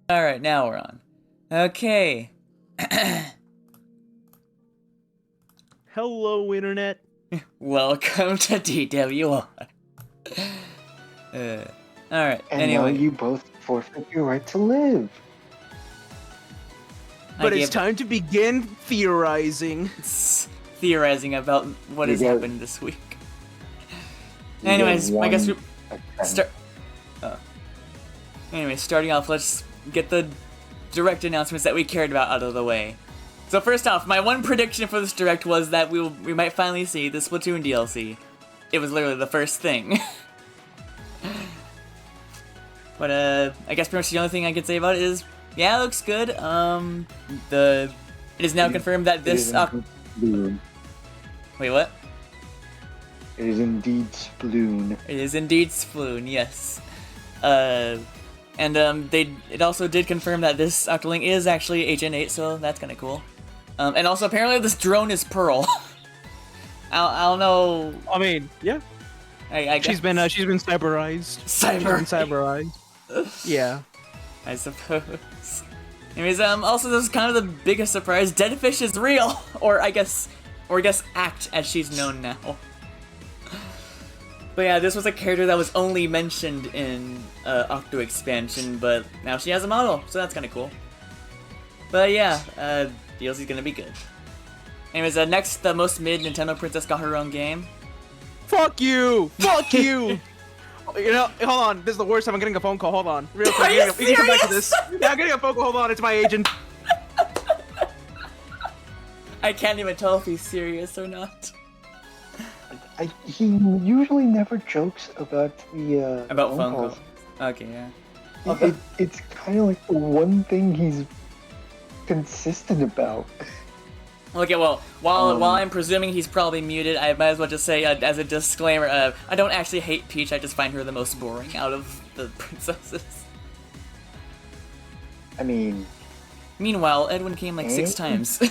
Alright, now we're on. Okay. Hello, Internet. Welcome to DWR. Alright, And anyway. now you both forfeit your right to live. But it's time to begin theorizing. Theorizing about what has happened this week. Anyways, I guess we start. Anyway, starting off, let's get the direct announcements that we cared about out of the way. So first off, my one prediction for this direct was that we might finally see the Splatoon DLC. It was literally the first thing. But I guess pretty much the only thing I can say about it is, yeah, it looks good. It is now confirmed that this. Wait, what? It is indeed Splatoon. It is indeed Splatoon, yes. It also did confirm that this Octoling is actually Agent 8, so that's kind of cool. And also apparently this drone is Pearl. I don't know. I mean, yeah. I she's been cyberized. Cyberized. Yeah. I suppose. Anyways, also this is kind of the biggest surprise. Deadfish is real, or I guess Act as she's known now. But yeah, this was a character that was only mentioned in Octo expansion, but now she has a model, so that's kind of cool. But yeah, DLC's gonna be good. Anyways, next, the most mid Nintendo princess got her own game. Fuck you! Fuck you! You know, hold on. This is the worst time. I'm getting a phone call. Hold on, real quick. Are you you can come back to this. Yeah, I'm getting a phone call. Hold on, it's my agent. I can't even tell if he's serious or not. He usually never jokes about the About phone calls. calls. Okay, yeah. It's kind of like the one thing he's consistent about. Okay, well, while I'm presuming he's probably muted, I might as well just say, as a disclaimer, I don't actually hate Peach, I just find her the most boring out of the princesses. I mean... Meanwhile, Edwin came like 6 times.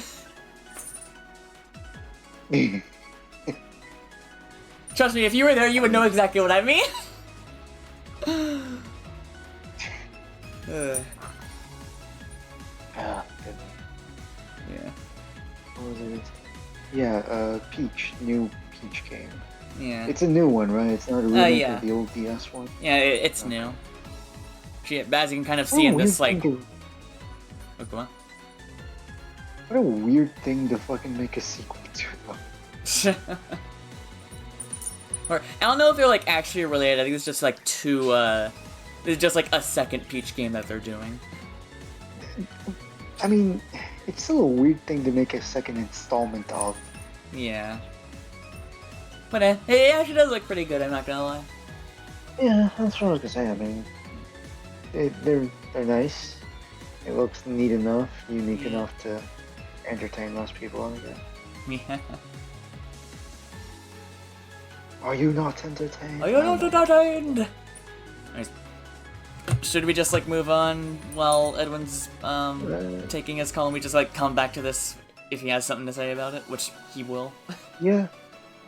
Trust me, if you were there, you would know exactly what I mean. goodness. Yeah. What was it? Yeah, Peach. New Peach game. Yeah. It's a new one, right? It's not a remake yeah. of the old DS one? Yeah, it's new. As you can kind of see in this, like... What a weird thing to fucking make a sequel to, though. Or, I don't know if they're like actually related. I think it's just like it's just like a second Peach game that they're doing. I mean, it's still a weird thing to make a second installment of. Yeah. But it actually does look pretty good, I'm not gonna lie. Yeah, that's what I was gonna say. I mean, they're nice. It looks neat enough, unique enough to entertain most people, I guess. Yeah. Are you not entertained? Are you not entertained? Should we just like move on while Edwin's taking his call and we just like come back to this if he has something to say about it, which he will? Yeah.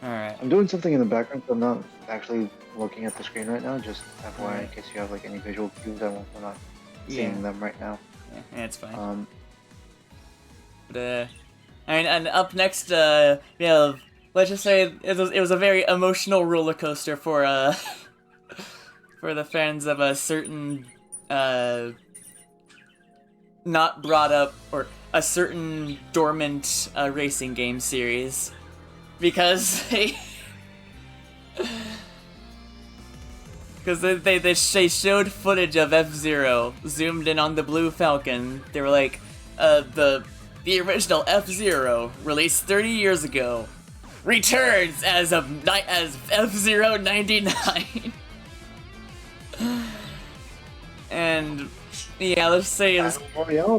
Alright. I'm doing something in the background, so I'm not actually looking at the screen right now, just FYI in case you have like any visual cues. I'm not seeing them right now. Yeah, it's fine. But I mean, and up next, yeah, let's just say it was a very emotional roller coaster for for the fans of a certain not brought up or a certain dormant racing game series, because they showed footage of F-Zero zoomed in on the Blue Falcon. They were like, the original F-Zero released 30 years ago returns as F-Zero 99. And yeah, let's say it was,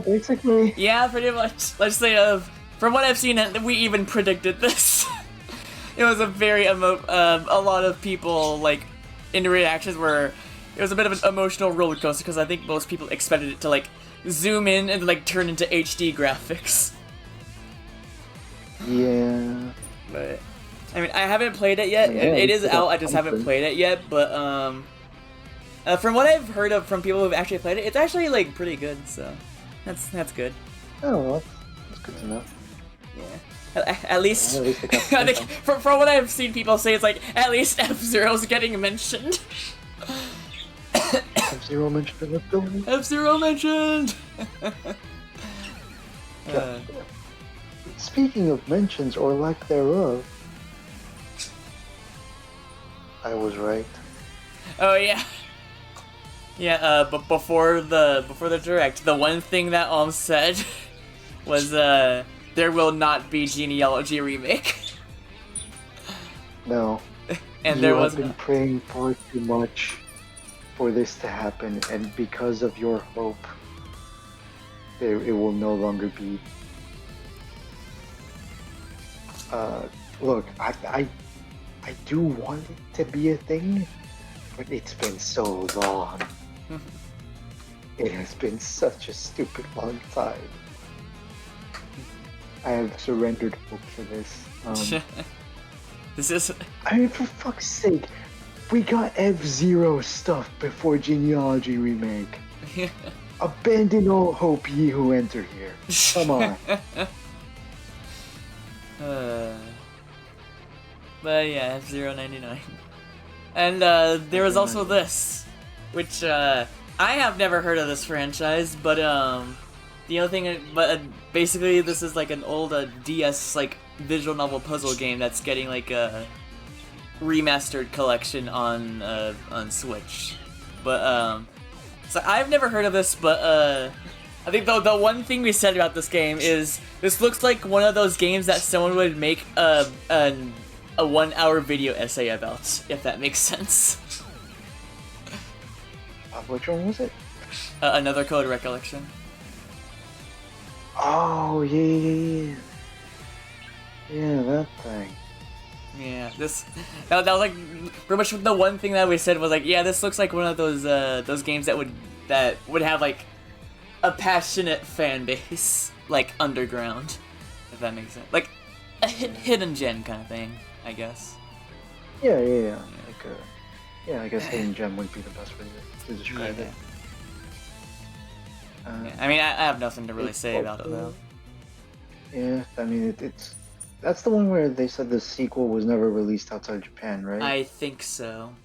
basically. yeah, pretty much. Let's say from what I've seen, we even predicted this. It was a very a lot of people like in the reactions were, it was a bit of an emotional roller coaster because I think most people expected it to like zoom in and like turn into HD graphics. Yeah. But I mean, I haven't played it yet. Yeah, it is it's out. I just haven't played it yet. But From what I've heard of from people who've actually played it, it's actually like pretty good. So that's good. Oh, well, that's good to know. Yeah. At least, At least they got I think from what I've seen people say, it's like at least F-Zero's getting mentioned. F-Zero mentioned in the building. F-Zero mentioned. Speaking of mentions or lack thereof, I was right. Oh yeah. Yeah, but before the direct, the one thing that said was there will not be Genealogy remake. No. And you there have was been not. praying far too much for this to happen, and because of your hope, it will no longer be. Look, I do want it to be a thing, but it's been so long. It has been such a stupid long time. I have surrendered hope for this. This is. I mean, for fuck's sake, we got F-Zero stuff before Genealogy remake. Abandon all hope, ye who enter here. Come on. But yeah, F-099. And there was also this, which I have never heard of this franchise, but the other thing, basically this is like an old DS like visual novel puzzle game that's getting like a remastered collection on Switch. But so I've never heard of this, but I think the one thing we said about this game is this looks like one of those games that someone would make a 1-hour video essay about, if that makes sense. Which one was it? Another Code Recollection. Oh, yeah. Yeah, that thing. Yeah, that was like pretty much the one thing that we said was like, yeah, this looks like one of those games that would have like a passionate fan base, like underground, if that makes sense, like a hidden gem kind of thing, I guess. Yeah. Like, I guess hidden gem would be the best way to describe it. Yeah, I mean, I have nothing to really say about it though. Yeah, I mean, that's the one where they said the sequel was never released outside Japan, right? I think so.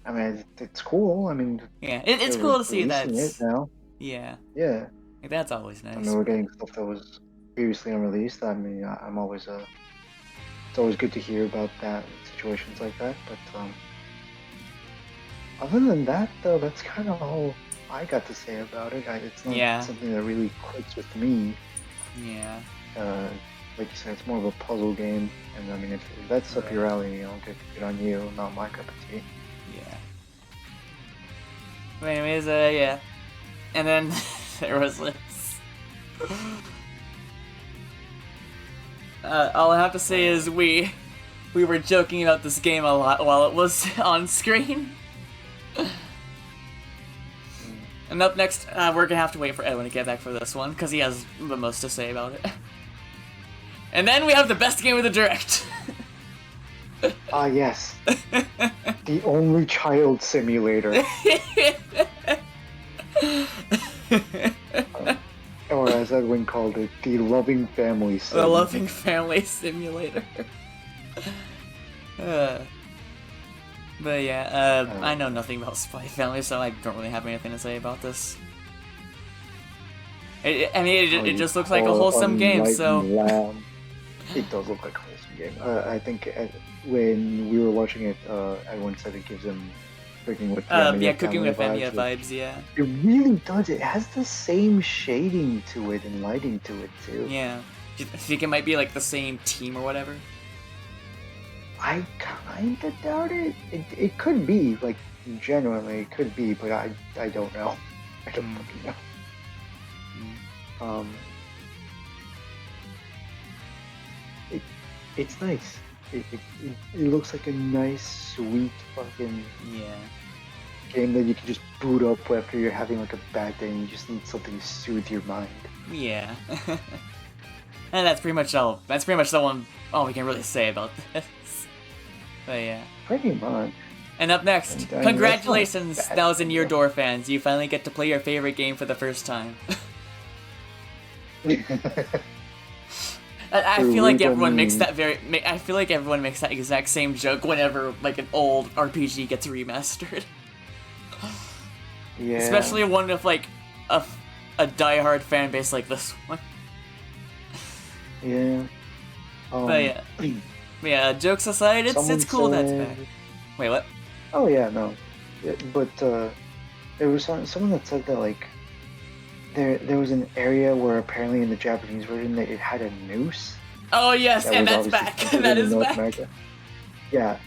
I mean, it's cool. I mean, yeah, it's cool to see that. It now. Yeah. Yeah. Like, that's always nice. I mean, we're getting stuff that was previously unreleased. I mean, I'm always it's always good to hear about that situations like that. But other than that, though, that's kind of all I got to say about it. It's not something that really clicks with me. Yeah. Like you said, it's more of a puzzle game, and I mean, if that's up your alley, you know, good on you. Not my cup of tea. Yeah. But anyways, yeah. And then there was this. All I have to say is we were joking about this game a lot while it was on screen. And up next, we're gonna have to wait for Edwin to get back for this one, because he has the most to say about it. And then we have the best game of the Direct. Ah, yes. The only child simulator. Or as Edwin called it, the loving family simulator. The loving family simulator. But yeah, I know nothing about Spy Family, so I don't really have anything to say about this. It just looks like a wholesome game, so... Lamb. It does look like a wholesome game. I think when we were watching it, everyone said it gives him Cooking with Family. Cooking with Family vibes, yeah. It really does. It has the same shading to it and lighting to it, too. Yeah. Do you think it might be like the same team or whatever? I kinda doubt it. It could be, like, genuinely, it could be, but I don't know. I don't fucking know. It's nice. It looks like a nice, sweet fucking game that you can just boot up after you're having like a bad day and you just need something to soothe your mind. Yeah. And that's pretty much all. That's pretty much all we can really say about this. But yeah. Pretty much. And up next, And, congratulations, that's not bad. Thousand Year Door fans. You finally get to play your favorite game for the first time. I feel like everyone makes that I feel like everyone makes that exact same joke whenever like an old RPG gets remastered. Yeah. Especially one with like a diehard fan base like this one. Yeah. But yeah, jokes aside, it's cool that's back. Wait, what? Oh yeah, no. Yeah, but there was someone that said that like there was an area where apparently in the Japanese version that it had a noose. Oh yes, and was that's obviously back. That in is North back. America. Yeah.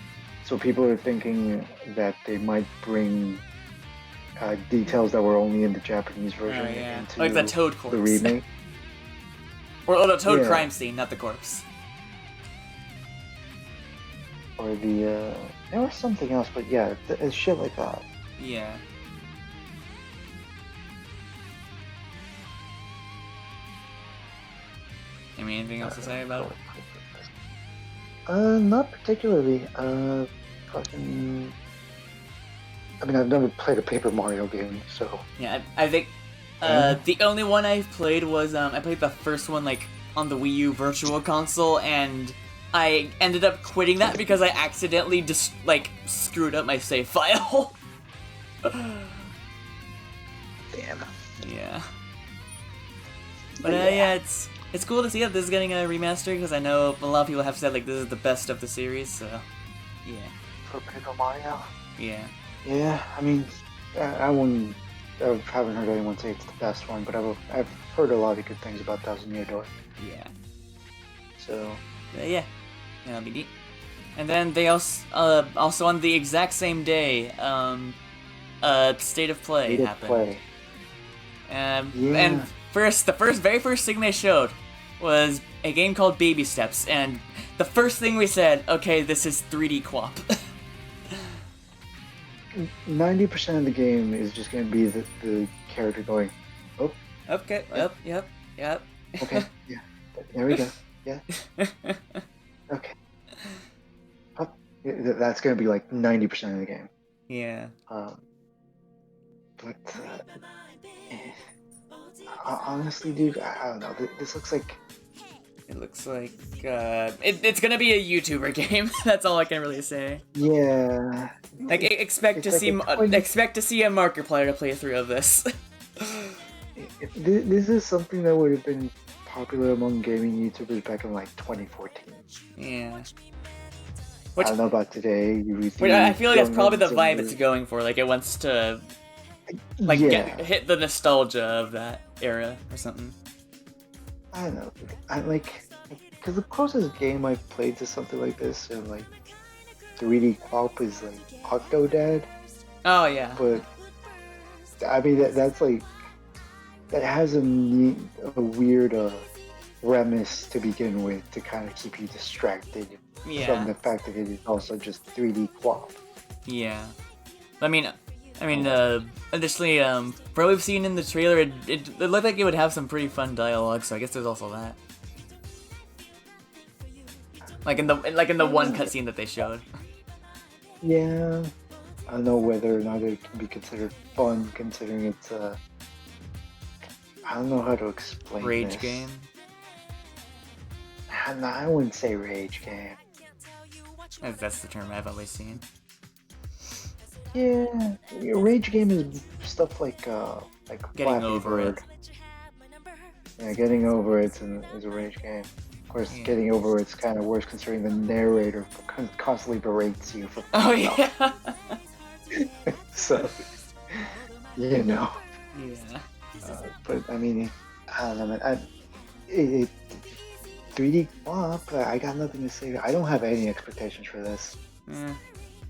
So people are thinking that they might bring details that were only in the Japanese version into Like the Toad corpse. the remake. Or the Toad Yeah. crime scene, not the corpse. Or the there was something else, but yeah, it's shit like that. Yeah. I mean, anything else to say about it? Not particularly. Fucking. I mean, I've never played a Paper Mario game, so. Yeah, I think the only one I've played was I played the first one like on the Wii U Virtual Console, and I ended up quitting that because I accidentally just like screwed up my save file. Damn. Yeah. But yeah, it's cool to see that this is getting a remaster because I know a lot of people have said like this is the best of the series, so yeah. For Paper Mario? Yeah. Yeah, I mean, I haven't heard anyone say it's the best one, but I've heard a lot of good things about Thousand Year Door. Yeah. So. Yeah. That'll be neat. And then they also on the exact same day, State of Play happened. And the very first thing they showed was a game called Baby Steps, and the first thing we said, okay, this is 3D QWOP. 90% of the game is just going to be the character going, oh. Okay, yep. Okay, yeah, there we go, yeah. Okay. Oh, that's going to be like 90% of the game. Yeah. But, honestly, dude, I don't know. This looks like... It looks like, it's gonna be a YouTuber game. That's all I can really say. Yeah. Like, expect to see a Markiplier playthrough of this. This is something that would have been popular among gaming YouTubers back in like 2014. Yeah. I don't know about today. I feel like that's probably the vibe it's going for. Like, it wants to, like, hit the nostalgia of that era or something. I don't know. Because the closest game I've played to something like this and like 3D QWOP is like Octodad. Oh yeah. But I mean that's like that has a weird premise to begin with to kind of keep you distracted from the fact that it is also just 3D QWOP. Yeah. I mean, additionally, from what we've seen in the trailer, it looked like it would have some pretty fun dialogue. So I guess there's also that. Like in the one cutscene that they showed. Yeah, I don't know whether or not it can be considered fun, considering it's I don't know how to explain Rage this. game. No, I wouldn't say rage game. That's the term I've always seen. Yeah, rage game is stuff like Getting Flappy over Bird. Yeah, getting over it is a rage game. Of course, getting over it's kind of worse considering the narrator constantly berates you for. Oh yeah. So, you know. Yeah. But I mean, I don't know, man. 3D QWOP, I got nothing to say. I don't have any expectations for this.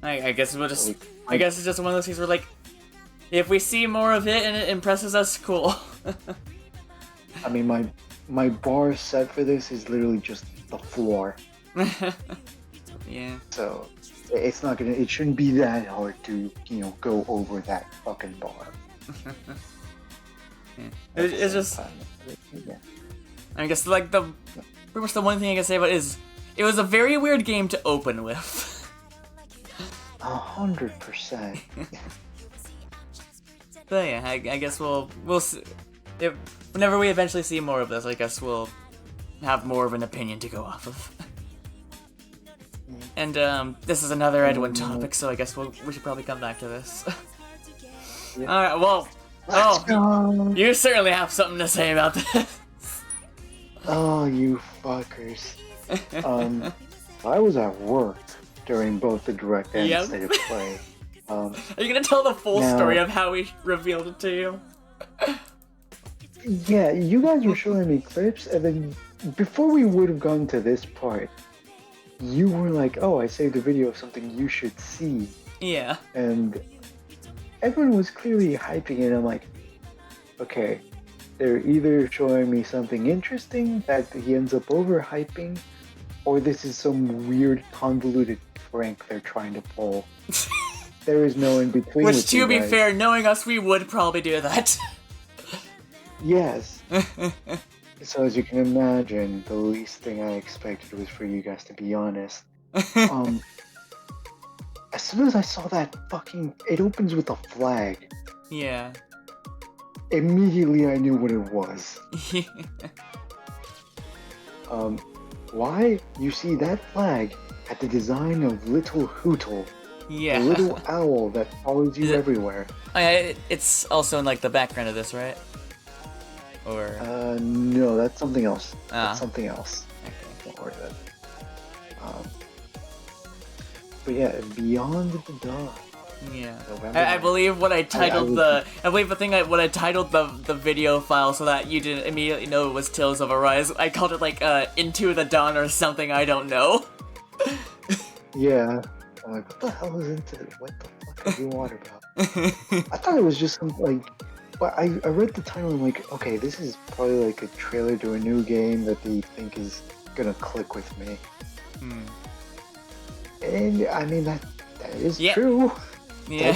I guess we'll just. I guess it's just one of those things where, like, if we see more of it and it impresses us, cool. I mean, my bar set for this is literally just the floor. Yeah. So it's not gonna. It shouldn't be that hard to go over that fucking bar. Yeah. It's just. I guess like pretty much the one thing I can say about it is it was a very weird game to open with. 100%. But yeah, I guess we'll see. Whenever we eventually see more of this, I guess we'll have more of an opinion to go off of. And this is another Edwin topic, so I guess we should probably come back to this. Yeah. Alright, well, you certainly have something to say about this. Oh, you fuckers. I was at work during both the direct and state of play. Are you gonna tell the full story of how we revealed it to you? Yeah, you guys were showing me clips, and then before we would have gone to this part, you were like, oh, I saved a video of something you should see. Yeah. And everyone was clearly hyping it. I'm like, okay, they're either showing me something interesting that he ends up overhyping, or this is some weird convoluted prank they're trying to pull. There is no in between. Which, to be fair, knowing us, we would probably do that. Yes. So as you can imagine, the least thing I expected was for you guys to be honest. As soon as I saw that it opens with a flag. Yeah. Immediately I knew what it was. Why? You see, that flag had the design of Little Hootle. Yeah. A little owl that follows you everywhere. It's also in like the background of this, right? Or no, that's something else. That's something else. Okay. Don't worry about it. But yeah, Beyond the Dawn. Yeah. November I 9th. believe what I titled what I titled the video file so that you didn't immediately know it was Tales of Arise. I called it like Into the Dawn or something, I don't know. Yeah. I'm like, what the hell is Into the... What the fuck are you on about? I thought it was just some, like... But I read the title and I'm like, okay, this is probably like a trailer to a new game that they think is gonna click with me. And I mean, that is true. Yeah.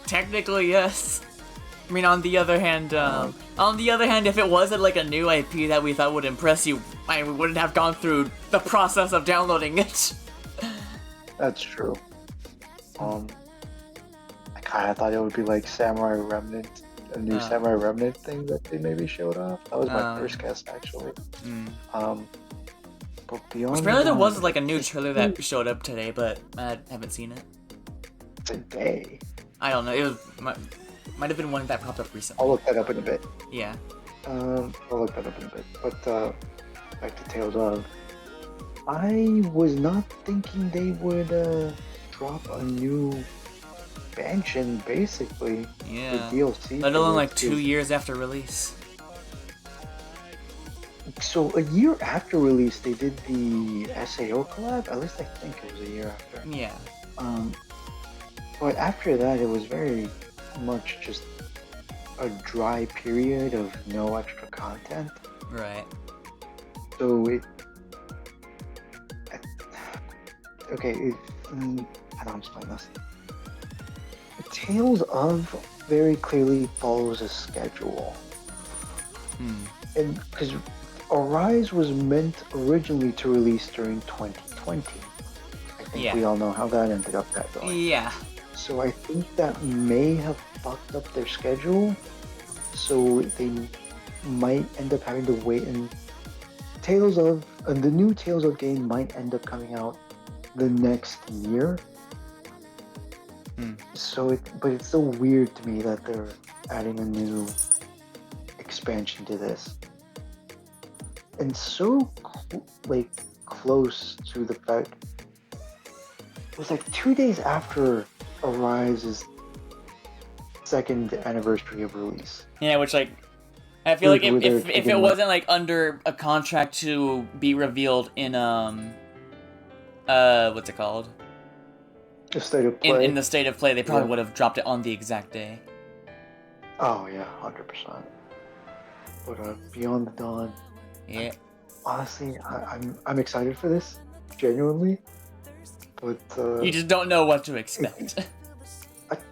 Technically, yes. I mean, on the other hand, if it wasn't like a new IP that we thought would impress you, we wouldn't have gone through the process of downloading it. That's true. I kind of thought it would be like Samurai Remnant, a new Samurai Remnant thing that they maybe showed off. That was my first guess, actually. But beyond apparently there was like a new trailer that showed up today, but I haven't seen it. Today? I don't know. It was might have been one that popped up recently. I'll look that up in a bit. Yeah. I'll look that up in a bit. But back to Tales of. I was not thinking they would drop a new expansion, basically. Yeah. The DLC. Let alone like 2 years after release. So a year after release, they did the SAO collab. At least I think it was a year after. Yeah. But after that, it was very much just a dry period of no extra content. Right. So okay, how do I explain this? Tales of very clearly follows a schedule. And because Arise was meant originally to release during 2020. I think we all know how that ended up going. Yeah. So I think that may have fucked up their schedule. So they might end up having to wait, and the new Tales of game might end up coming out the next year. But it's so weird to me that they're adding a new expansion to this. And so, close to the fact, it was like 2 days after Arise's second anniversary of release. Yeah, which I feel like if it wasn't like under a contract to be revealed in what's it called? The state of play. In the state of play, they probably would have dropped it on the exact day. Oh yeah, 100%. But Beyond the Dawn. Yeah. Honestly, I'm excited for this, genuinely. But you just don't know what to expect.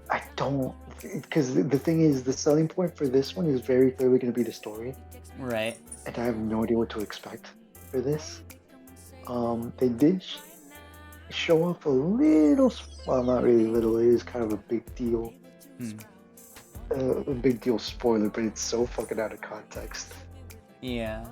I don't, because the thing is, the selling point for this one is very clearly going to be the story. Right. And I have no idea what to expect for this. They did. show off a little, well, not really little, it is kind of a big deal. A big deal spoiler, but it's so fucking out of context. Yeah.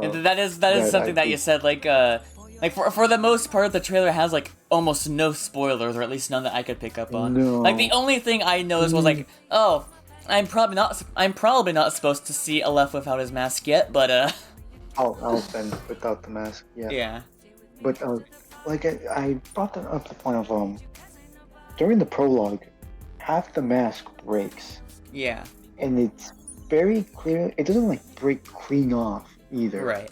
And that is something that you said, like for the most part, the trailer has like almost no spoilers, or at least none that I could pick up on. No. Like the only thing I noticed was like, oh, I'm probably not supposed to see Aleph without his mask yet, but Alphen without the mask, yeah. Yeah. But like I brought that up to the point of during the prologue, half the mask breaks. Yeah. And it's very clear. It doesn't like break clean off either. Right.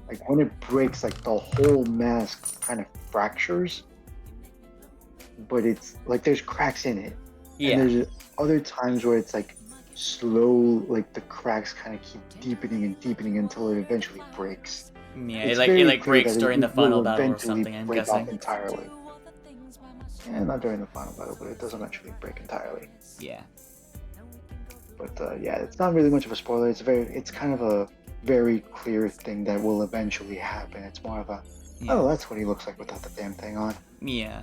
Like when it breaks, like the whole mask kind of fractures. But it's like there's cracks in it. Yeah. And there's other times where it's like slow, like the cracks kind of keep deepening and deepening until it eventually breaks. Yeah, It's it very like clear breaks that during it the final will battle or eventually something, I'm break guessing. off entirely. Yeah, not during the final battle, but it does eventually break entirely. Yeah. But yeah, it's not really much of a spoiler. It's kind of a very clear thing that will eventually happen. It's more of a, oh, that's what he looks like without the damn thing on. Yeah.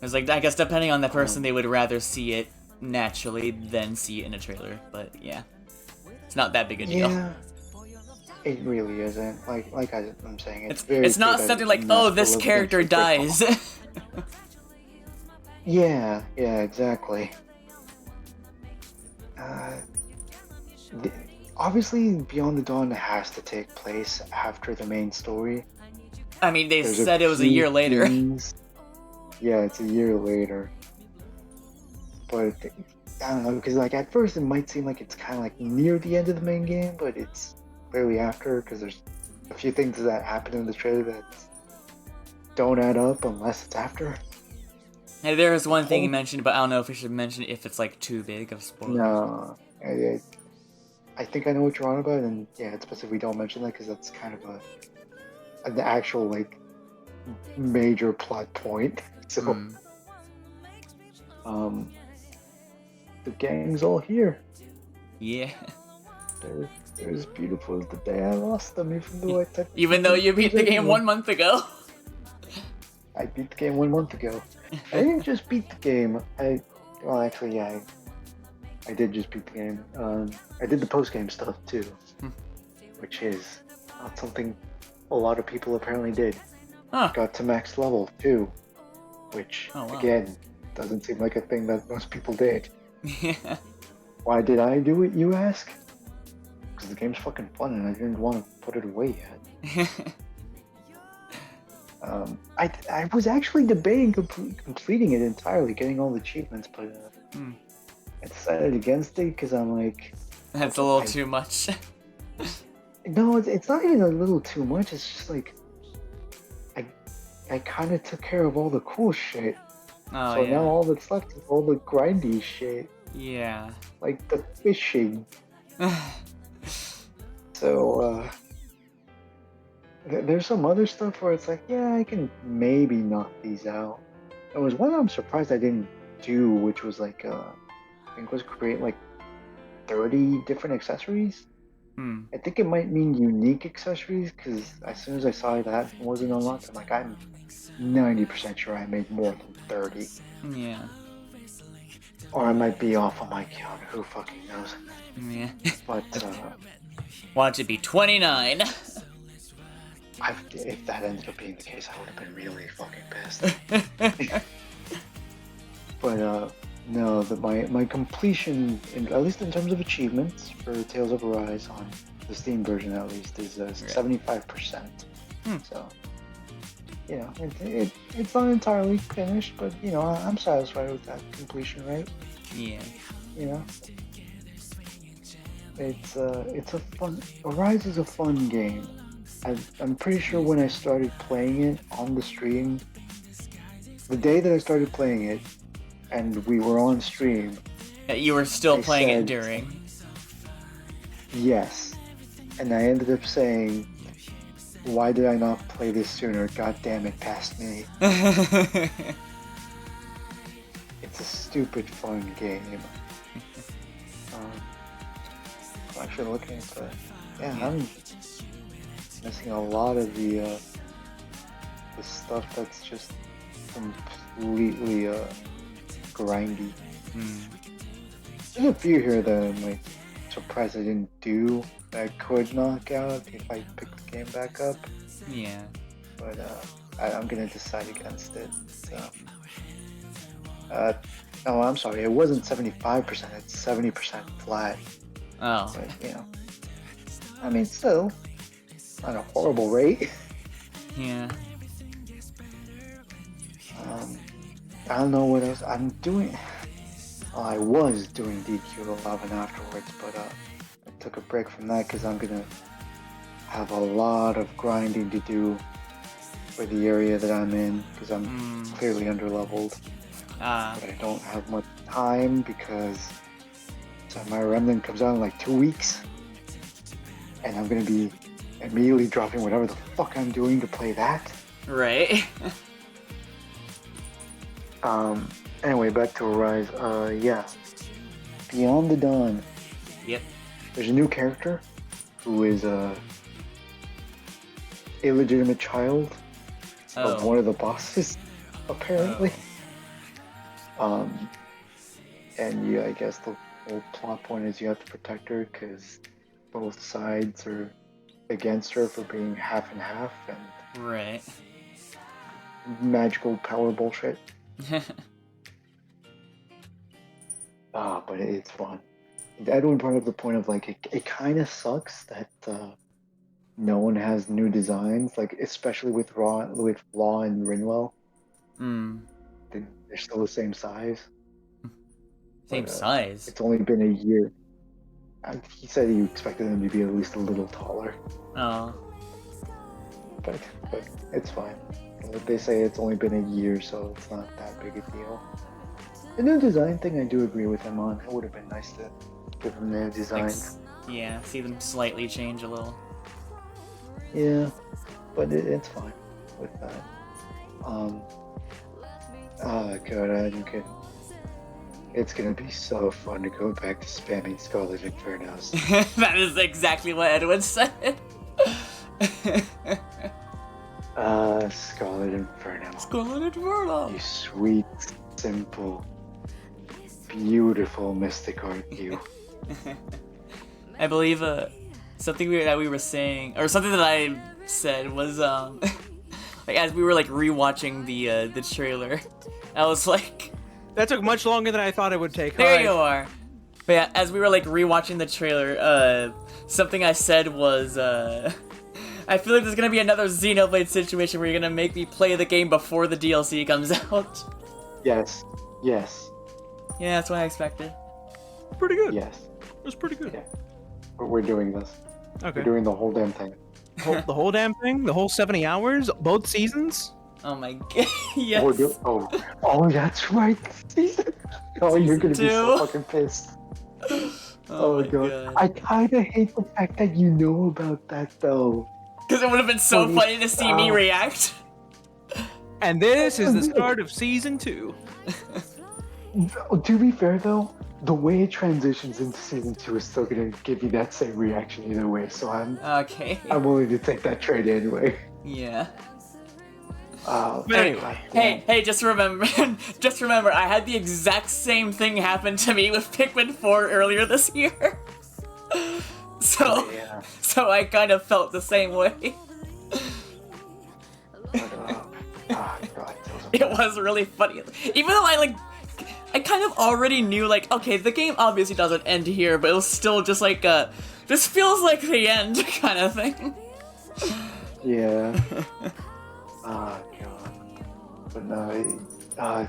It's like, I guess depending on the person, they would rather see it naturally than see it in a trailer. But yeah, it's not that big a deal. Yeah, it really isn't. Like I'm saying, it's not something like, oh, this character dies. Yeah, exactly. Obviously, Beyond the Dawn has to take place after the main story. I mean, they said it was a year later. Yeah, it's a year later. But I don't know, because like at first it might seem like it's kind of like near the end of the main game, but it's barely after, because there's a few things that happen in the trailer that don't add up unless it's after. Hey, there was one thing you mentioned, but I don't know if we should mention it if it's like too big of a spoiler. No, I think I know what you're on about, and yeah, it's best if we don't mention that because that's kind of an actual like major plot point. So, the gang's all here. Yeah. They're as beautiful as the day I lost them, even though you beat the game 1 month ago. I beat the game 1 month ago. I didn't just beat the game. I did just beat the game. I did the post-game stuff too, which is not something a lot of people apparently did. Huh. Got to max level too, which again doesn't seem like a thing that most people did. Yeah. Why did I do it, you ask? Because the game's fucking fun and I didn't want to put it away yet. I was actually debating completing it entirely, getting all the achievements, but I decided against it because I'm like... That's a little too much. No, it's not even a little too much, it's just like... I kind of took care of all the cool shit. Oh, so yeah. now all that's left is all the grindy shit. Yeah. Like the fishing. So, there's some other stuff where it's like, yeah, I can maybe knock these out. There was one I'm surprised I didn't do, which was like, I think was create like 30 different accessories. I think it might mean unique accessories, because as soon as I saw that wasn't unlocked, I'm like, I'm 90% sure I made more than 30. Yeah. Or I might be off on my count, who fucking knows. Yeah. But, want it to be 29. If that ended up being the case, I would have been really fucking pissed. But, no, my completion, at least in terms of achievements for Tales of Arise on the Steam version at least, is 75%. So, you know, it's not entirely finished, but, you know, I'm satisfied with that completion rate. Yeah. You know? It's a fun... Arise is a fun game. I'm pretty sure when I started playing it on the stream, the day that I started playing it, and we were on stream... You were still playing it during. Yes. And I ended up saying, why did I not play this sooner? God damn it, past me. It's a stupid fun game. I'm actually looking at the... Yeah, I'm missing a lot of the the stuff that's just completely grindy. There's a few here that I'm like surprised I didn't do that I could knock out if I pick the game back up. Yeah. But I'm gonna decide against it. So, no, I'm sorry. It wasn't 75%. It's 70% flat. Oh. But you know, I mean, still not a horrible rate. Yeah. I don't know what else I'm doing. Well, I was doing DQ11 afterwards, but I took a break from that because I'm gonna have a lot of grinding to do for the area that I'm in because I'm clearly underleveled. But I don't have much time because my Remnant comes out in like 2 weeks, and I'm gonna be immediately dropping whatever the fuck I'm doing to play that. Right. Anyway, back to Arise. Yeah. Beyond the Dawn. Yep. There's a new character who is a illegitimate child of one of the bosses, apparently. And yeah, I guess the whole plot point is you have to protect her because both sides are against her for being half and half and Right. magical power bullshit. But it's fun. Edwin brought up the point of like it kind of sucks that no one has new designs, like especially with Law and Rinwell. They're still the same size. Same size. It's only been a year. He said he expected them to be at least a little taller. Oh. But it's fine. They say it's only been a year, so it's not that big a deal. The new design thing I do agree with him on. It would have been nice to give them new designs. Yeah, see them slightly change a little. Yeah, but it's fine with that. God, it's gonna be so fun to go back to spamming Scarlet Infernos. That is exactly what Edwin said. Scarlet Inferno. Scarlet Inferno. You sweet, simple, beautiful mystic art, you. I believe something that we were saying, or something that I said was like as we were like rewatching the trailer, I was like, that took much longer than I thought it would take. There you are. But yeah, as we were like rewatching the trailer, something I said was I feel like there's gonna be another Xenoblade situation where you're gonna make me play the game before the DLC comes out. Yes. Yeah, that's what I expected. Pretty good. Yes. It was pretty good. Yeah. But we're doing this. Okay. We're doing the whole damn thing. The whole damn thing? The whole 70 hours? Both seasons? Oh my god. Yes. Oh, that's right. You're gonna be so fucking pissed. Oh my god. I kinda hate the fact that you know about that though. Because it would have been so funny to see me react. And this is the start of season 2. To be fair though, the way it transitions into season 2 is still gonna give you that same reaction either way, so I'm willing to take that trade anyway. Yeah. But anyway. Hey, just remember, I had the exact same thing happen to me with Pikmin 4 earlier this year. So I kind of felt the same way. It was really funny. Even though I kind of already knew, like, okay, the game obviously doesn't end here, but it was still just like, this feels like the end kind of thing. Yeah. Oh, God. But no,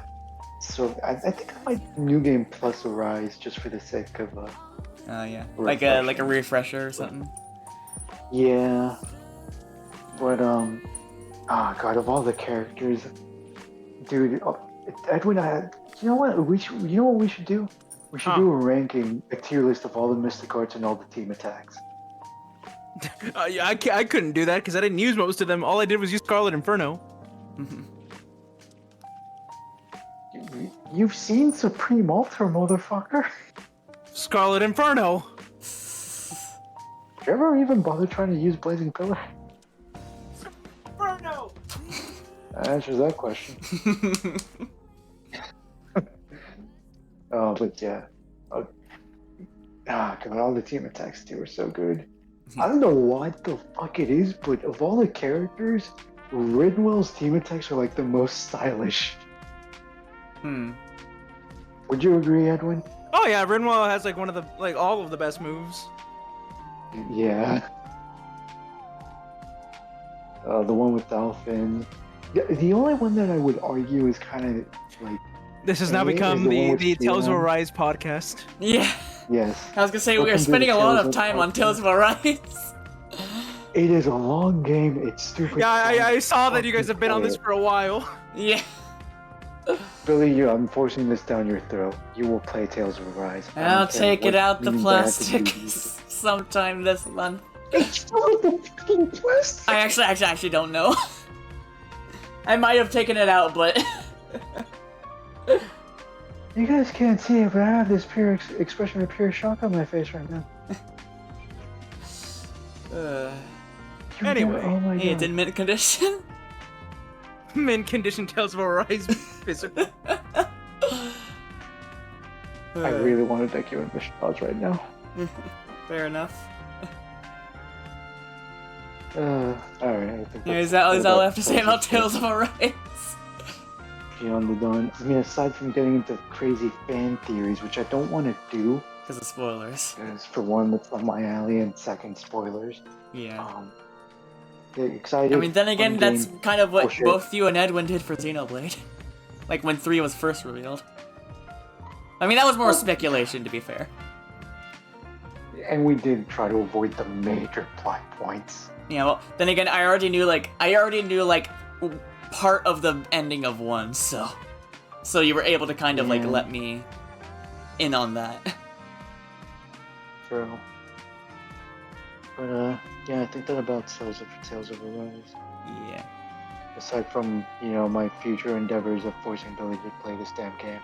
so I think I might New Game Plus Arise just for the sake of, yeah. Like a refresher or something. Yeah. But, oh, God, of all the characters, dude, Edwin, you know what we should do? We should do a ranking, a tier list of all the Mystic Arts and all the team attacks. I couldn't do that because I didn't use most of them. All I did was use Scarlet Inferno. You've seen Supreme Ultra, motherfucker. Scarlet Inferno. Did you ever even bother trying to use Blazing Pillar? Inferno. answers that question. Oh, but yeah. Oh, God, all the team attacks too were so good. I don't know what the fuck it is, but of all the characters, Ridwell's team attacks are like the most stylish. Would you agree, Edwin? Oh yeah, Rinwell has like one of the all of the best moves. Yeah. The one with Dolphin. The only one that I would argue is kind of like. This has now become the Tales of Arise podcast. Yeah. Yes. I was gonna say we are spending a lot of time on Tales of Arise. It is a long game. It's stupid. Yeah, I saw that you guys have been on this for a while. Yeah. Billy, I'm forcing this down your throat. You will play Tales of Arise. I'll take it out the plastic sometime this month. It's still the fucking plastic. I actually don't know. I might have taken it out, but You guys can't see it, but I have this pure expression of pure shock on my face right now. Anyway, oh my God. hey, it's in mint condition. Mint condition Tales of Arise physical. I really want to deck you in the shots right now. Fair enough. Alright, I think Is that all I have to say about Tales of Arise? Beyond the Dawn. I mean, aside from getting into crazy fan theories, which I don't want to do. Because of spoilers. Because for one, that's up my alley, and second, spoilers. Yeah. Excited. I mean, then again, that's kind of what Bullshit. both you and Edwin did for Xenoblade. Like when 3 was first revealed. I mean, that was more speculation, to be fair. And we did try to avoid the major plot points. Yeah, well, then again, I already knew part of the ending of 1, so you were able to kind of let me in on that. True. But yeah, I think that about sells it for Tales of Arise. Yeah. Aside from, my future endeavors of forcing Billy to play this damn game.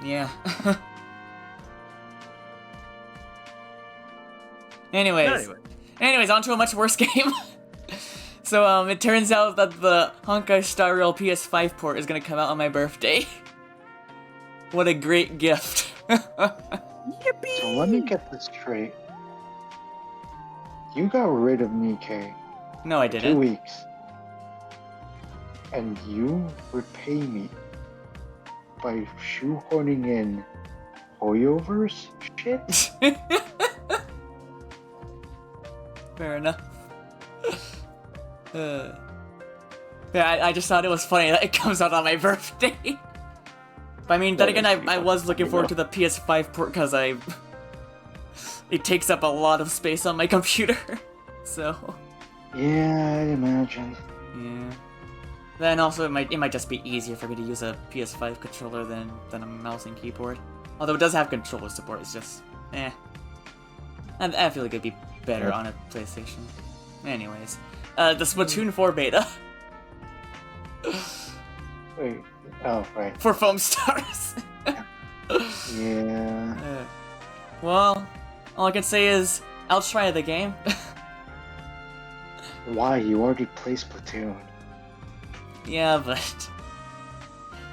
Yeah. Anyways, on to a much worse game. So, it turns out that the Honkai Star Rail PS5 port is gonna come out on my birthday. What a great gift. Yippee! So let me get this straight. You got rid of Nikkei No, I 2 didn't. weeks. And you repay me by shoehorning in Hoyoverse shit? Fair enough. Yeah, I just thought it was funny that it comes out on my birthday. But I mean, then again, I was looking forward to the PS5 port because it takes up a lot of space on my computer. So. Yeah, I'd imagine. Yeah. Then also, it might just be easier for me to use a PS5 controller than a mouse and keyboard. Although it does have controller support, it's just, And I feel like it'd be better on a PlayStation. Anyways, the Splatoon 4 beta. Wait. Oh, right. For Foamstars. Yeah. Well, all I can say is, I'll try the game. Why? You already play Splatoon. Yeah, but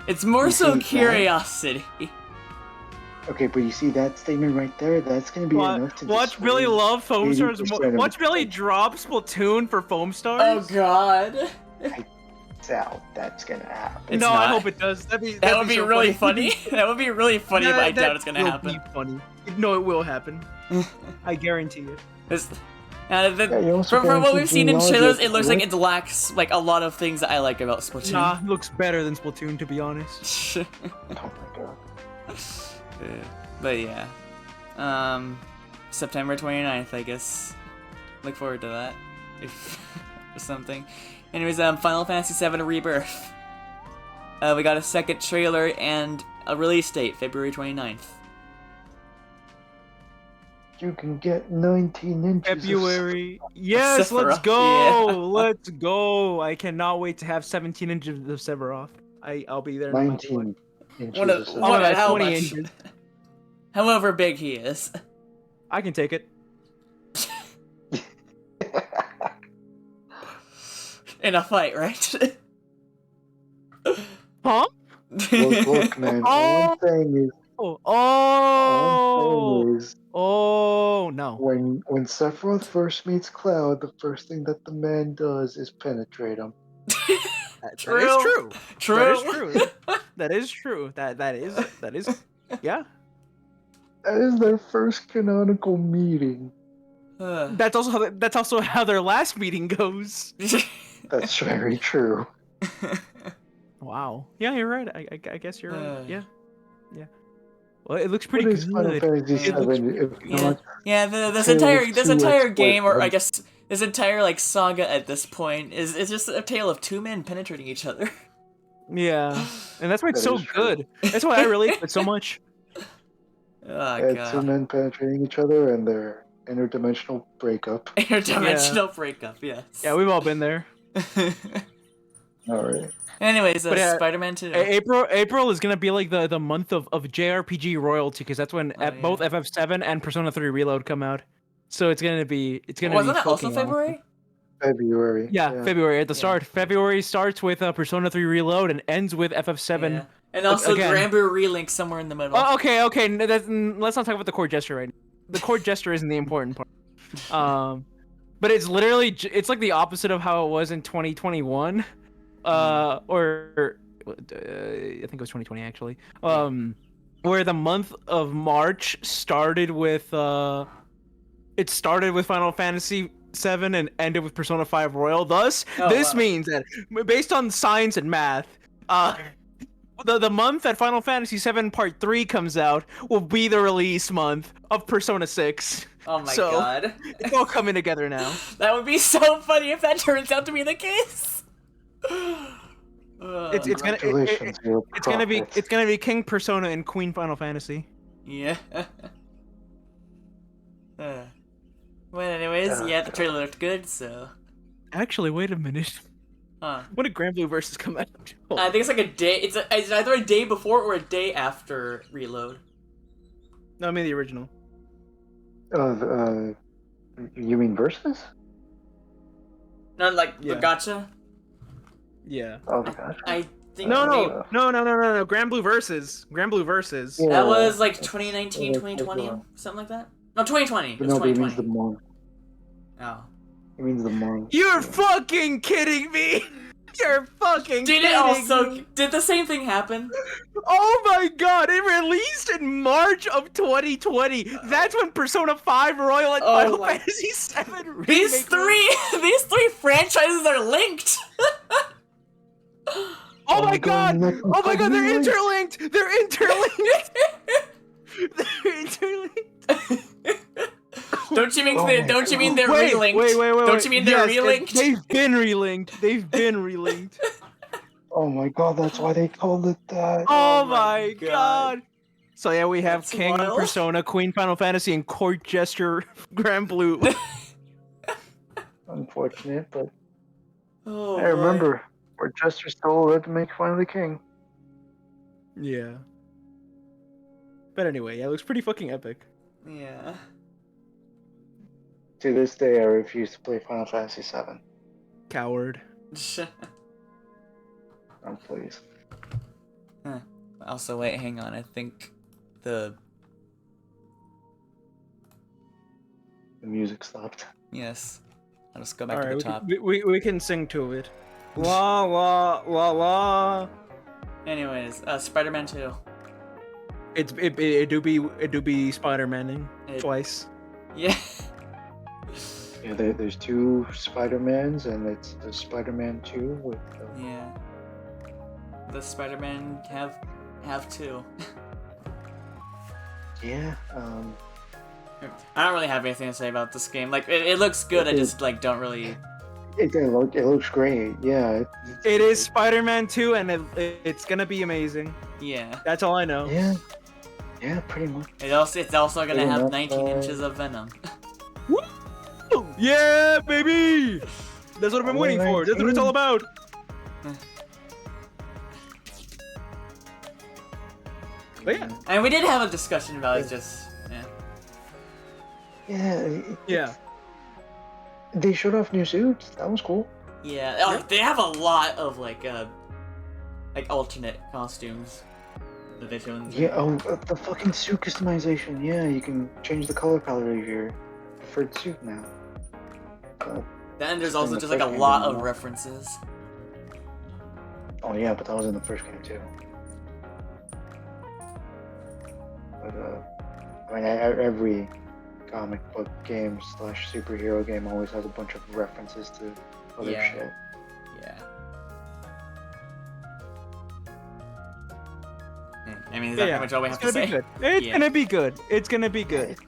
it's more You so think that? curiosity. Okay, but you see that statement right there? That's gonna be enough to Watch Billy love Foamstars. 80% of Watch the Billy play. drop Splatoon for Foamstars. Oh God. Doubt that's gonna happen. No, not. I hope it does. That would be so really funny. That would be really funny, but I doubt it's gonna will happen. Be funny. No, it will happen. I guarantee it. you also From what guarantee we've seen in genealogy trailers, of it looks like Edwin? it lacks like a lot of things that I like about Splatoon. Nah, it looks better than Splatoon, to be honest. Oh my God. But yeah. September 29th, I guess. Look forward to that. If or something. Anyways, Final Fantasy VII Rebirth. We got a second trailer and a release date, February 29th. You can get 19 inches. February. Yes, Sephiroth, let's go. yeah. Let's go. I cannot wait to have 17 inches of Sephiroth. I'll be there. Of 19 inches. What a- of what a- how 20 much? inches. However big he is. I can take it. In a fight, right? Huh? Look, man. All I'm saying is, Oh no. when Sephiroth first meets Cloud, the first thing that the man does is penetrate him. That is true. True. That is true. That is true. That is. Yeah. That is their first canonical meeting. That's also how their last meeting goes. That's very true. Wow. Yeah, you're right. I guess you're right. Yeah. Well, it looks pretty What good. is Final Fantasy VII if not this Tale of entire two game, or I ex-boyfriends? guess this entire like saga at this point is just a tale of two men penetrating each other. Yeah, and that's why it's That so is true. good. That's why I relate to it so much. Oh Two god. men penetrating each other and their interdimensional breakup. Interdimensional breakup, yes. Yeah, we've all been there. Alright. Anyways, But, Spider-Man 2. April is gonna be like the month of JRPG royalty because that's when both yeah. FF7 and Persona 3 Reload come out. So it's gonna be Wasn't that also fucking February? February. Yeah, February at the start. February starts with Persona 3 Reload and ends with FF7. Yeah. And also Again. Granblue Relink somewhere in the middle. Oh, okay. Let's not talk about the core gesture right now. The core gesture isn't the important part. But it's literally it's like the opposite of how it was in 2021. I think it was 2020 actually. Where the month of March started with Final Fantasy 7 and ended with Persona 5 Royal. Thus, this means that based on science and math, the month that Final Fantasy 7 Part 3 comes out will be the release month of Persona 6. Oh my god. It's all coming together now. That would be so funny if that turns out to be the case. It's gonna be King Persona and Queen Final Fantasy. Yeah. Well, anyways, the trailer looked good, so. Actually, wait a minute. Huh. When did Granblue Versus come out? I think it's like a day. It's either a day before or a day after Reload. No, I mean the original. You mean Versus? Not like the Yeah. Gacha. Yeah. Oh, the gosh. I think No. Granblue Versus. Yeah. that was like 2019, 2020, something like that. No, 2020. It was No, but it means 2020. the month. Oh. It means the month. You're fucking kidding me! You're fucking Did kidding it also? me. Did the same thing happen? Oh my god! It released in March of 2020. That's when Persona 5 Royal and Final Fantasy 7 These three franchises are linked. Oh my god! Oh my god! They're interlinked. They're interlinked. They're interlinked. Don't you mean they're Wait. relinked? Don't you mean they're relinked? They've been relinked. They've been relinked. Oh my god, that's why they called it that. Oh my god. So yeah, we have That's King wild. Persona, Queen Final Fantasy, and Court Gesture Granblue. Unfortunate, but Oh, I remember where Jester stole allowed to make fun of the king. Yeah. But anyway, yeah, it looks pretty fucking epic. Yeah. To this day, I refuse to play Final Fantasy VII. Coward. Oh, please. Also, wait, hang on. I think the music stopped. yes. I'll just go back to Alright, the top. we can sing to it. La la la la. Anyways, Spider-Man 2. It do be Spider-Maning twice. Yeah. Yeah, there's two Spider-Mans, and it's the Spider-Man 2 with. Yeah. The Spider-Man have two. Yeah. I don't really have anything to say about this game. Like, it looks good. I just like don't really. It looks great. Yeah. It is Spider-Man 2, and it's gonna be amazing. Yeah. That's all I know. Yeah. Yeah, pretty much. It's also gonna Pretty have much, 19 inches of Venom. Woo! Yeah, baby! That's what I've been waiting for. That's what it's all about. But yeah. And we did have a discussion about it. Just Yeah. They showed off new suits. That was cool. yeah. Oh, they have a lot of like like alternate costumes that they've shown. Yeah, oh, the fucking suit customization. Yeah, you can change the color palette of your preferred suit now. Then there's also just like a lot of references. Oh yeah, but that was in the first game too. But I mean, every comic book game / superhero game always has a bunch of references to other shit. Yeah. I mean, is that pretty much all we have to say? It's gonna be good. It's gonna be good.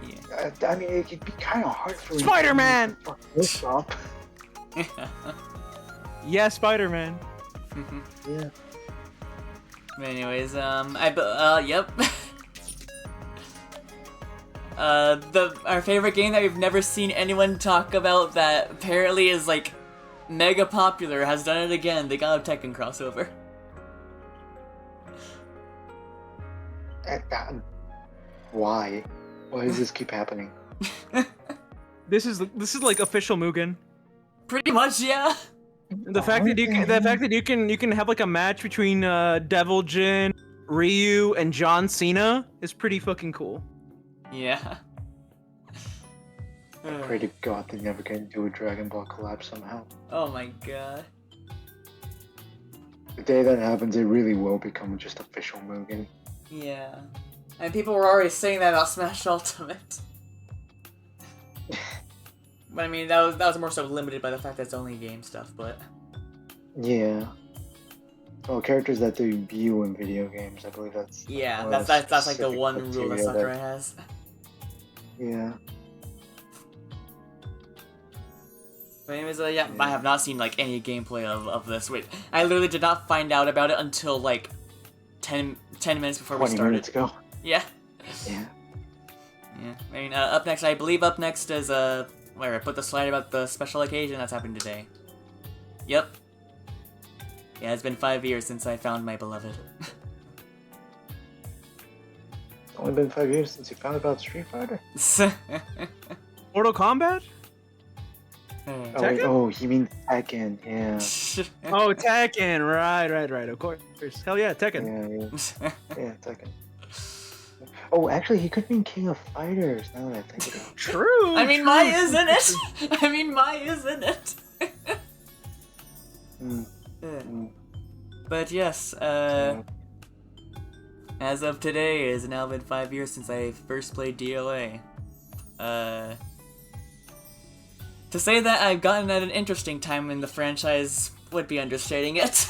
Yeah. I mean, it could be kind of hard for Spider-Man! to fuck this up. Yeah, Spider-Man. Yeah. Anyways, yep. Our favorite game that we've never seen anyone talk about that apparently is like mega popular has done it again. They got a Tekken crossover. Why? Why does this keep happening? This is like official Mugen. Pretty much, yeah. The fact that you can have like a match between Devil Jin, Ryu, and John Cena is pretty fucking cool. Yeah. I pray to God they never get into a Dragon Ball collab somehow. Oh my god. The day that happens, it really will become just official Mugen. Yeah. And people were already saying that about Smash Ultimate. But I mean, that was more so limited by the fact that it's only game stuff, but... Yeah. Well, characters that debut in video games, I believe that's... Yeah, that's like the one rule that Sakurai has. Yeah. But anyways, yeah, I have not seen like any gameplay of this. Wait, I literally did not find out about it until like 10 minutes before we started. 20 minutes ago. Yeah. Yeah. Yeah. I mean, I believe up next is where I put the slide about the special occasion that's happened today. Yep. Yeah, it's been 5 years since I found my beloved. It's only been 5 years since you found about Street Fighter? Mortal Kombat? Wait, oh, you mean Tekken, yeah. Oh, Tekken, right, of course. Hell yeah, Tekken. Yeah. Yeah, Tekken. Oh, actually, he could be King of Fighters, now that I think about it. True! I mean, Mai is in it! But yes, as of today, it has now been 5 years since I first played DOA. To say that I've gotten at an interesting time in the franchise would be understating it.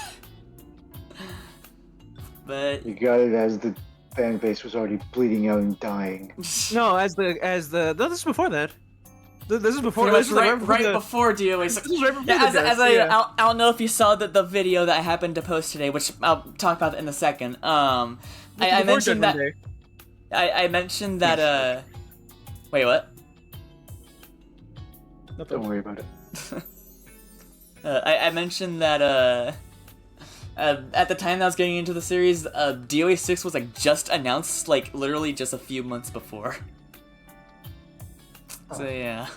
But you got it as the fan base was already bleeding out and dying. No, this is before that. This is before. This is right before DOA6. I don't know if you saw the video that I happened to post today, which I'll talk about in a second. I mentioned that. I mentioned that. Wait, what? Don't worry about it. I mentioned that at the time that I was getting into the series, DOA6 was like just announced, like literally just a few months before. So yeah.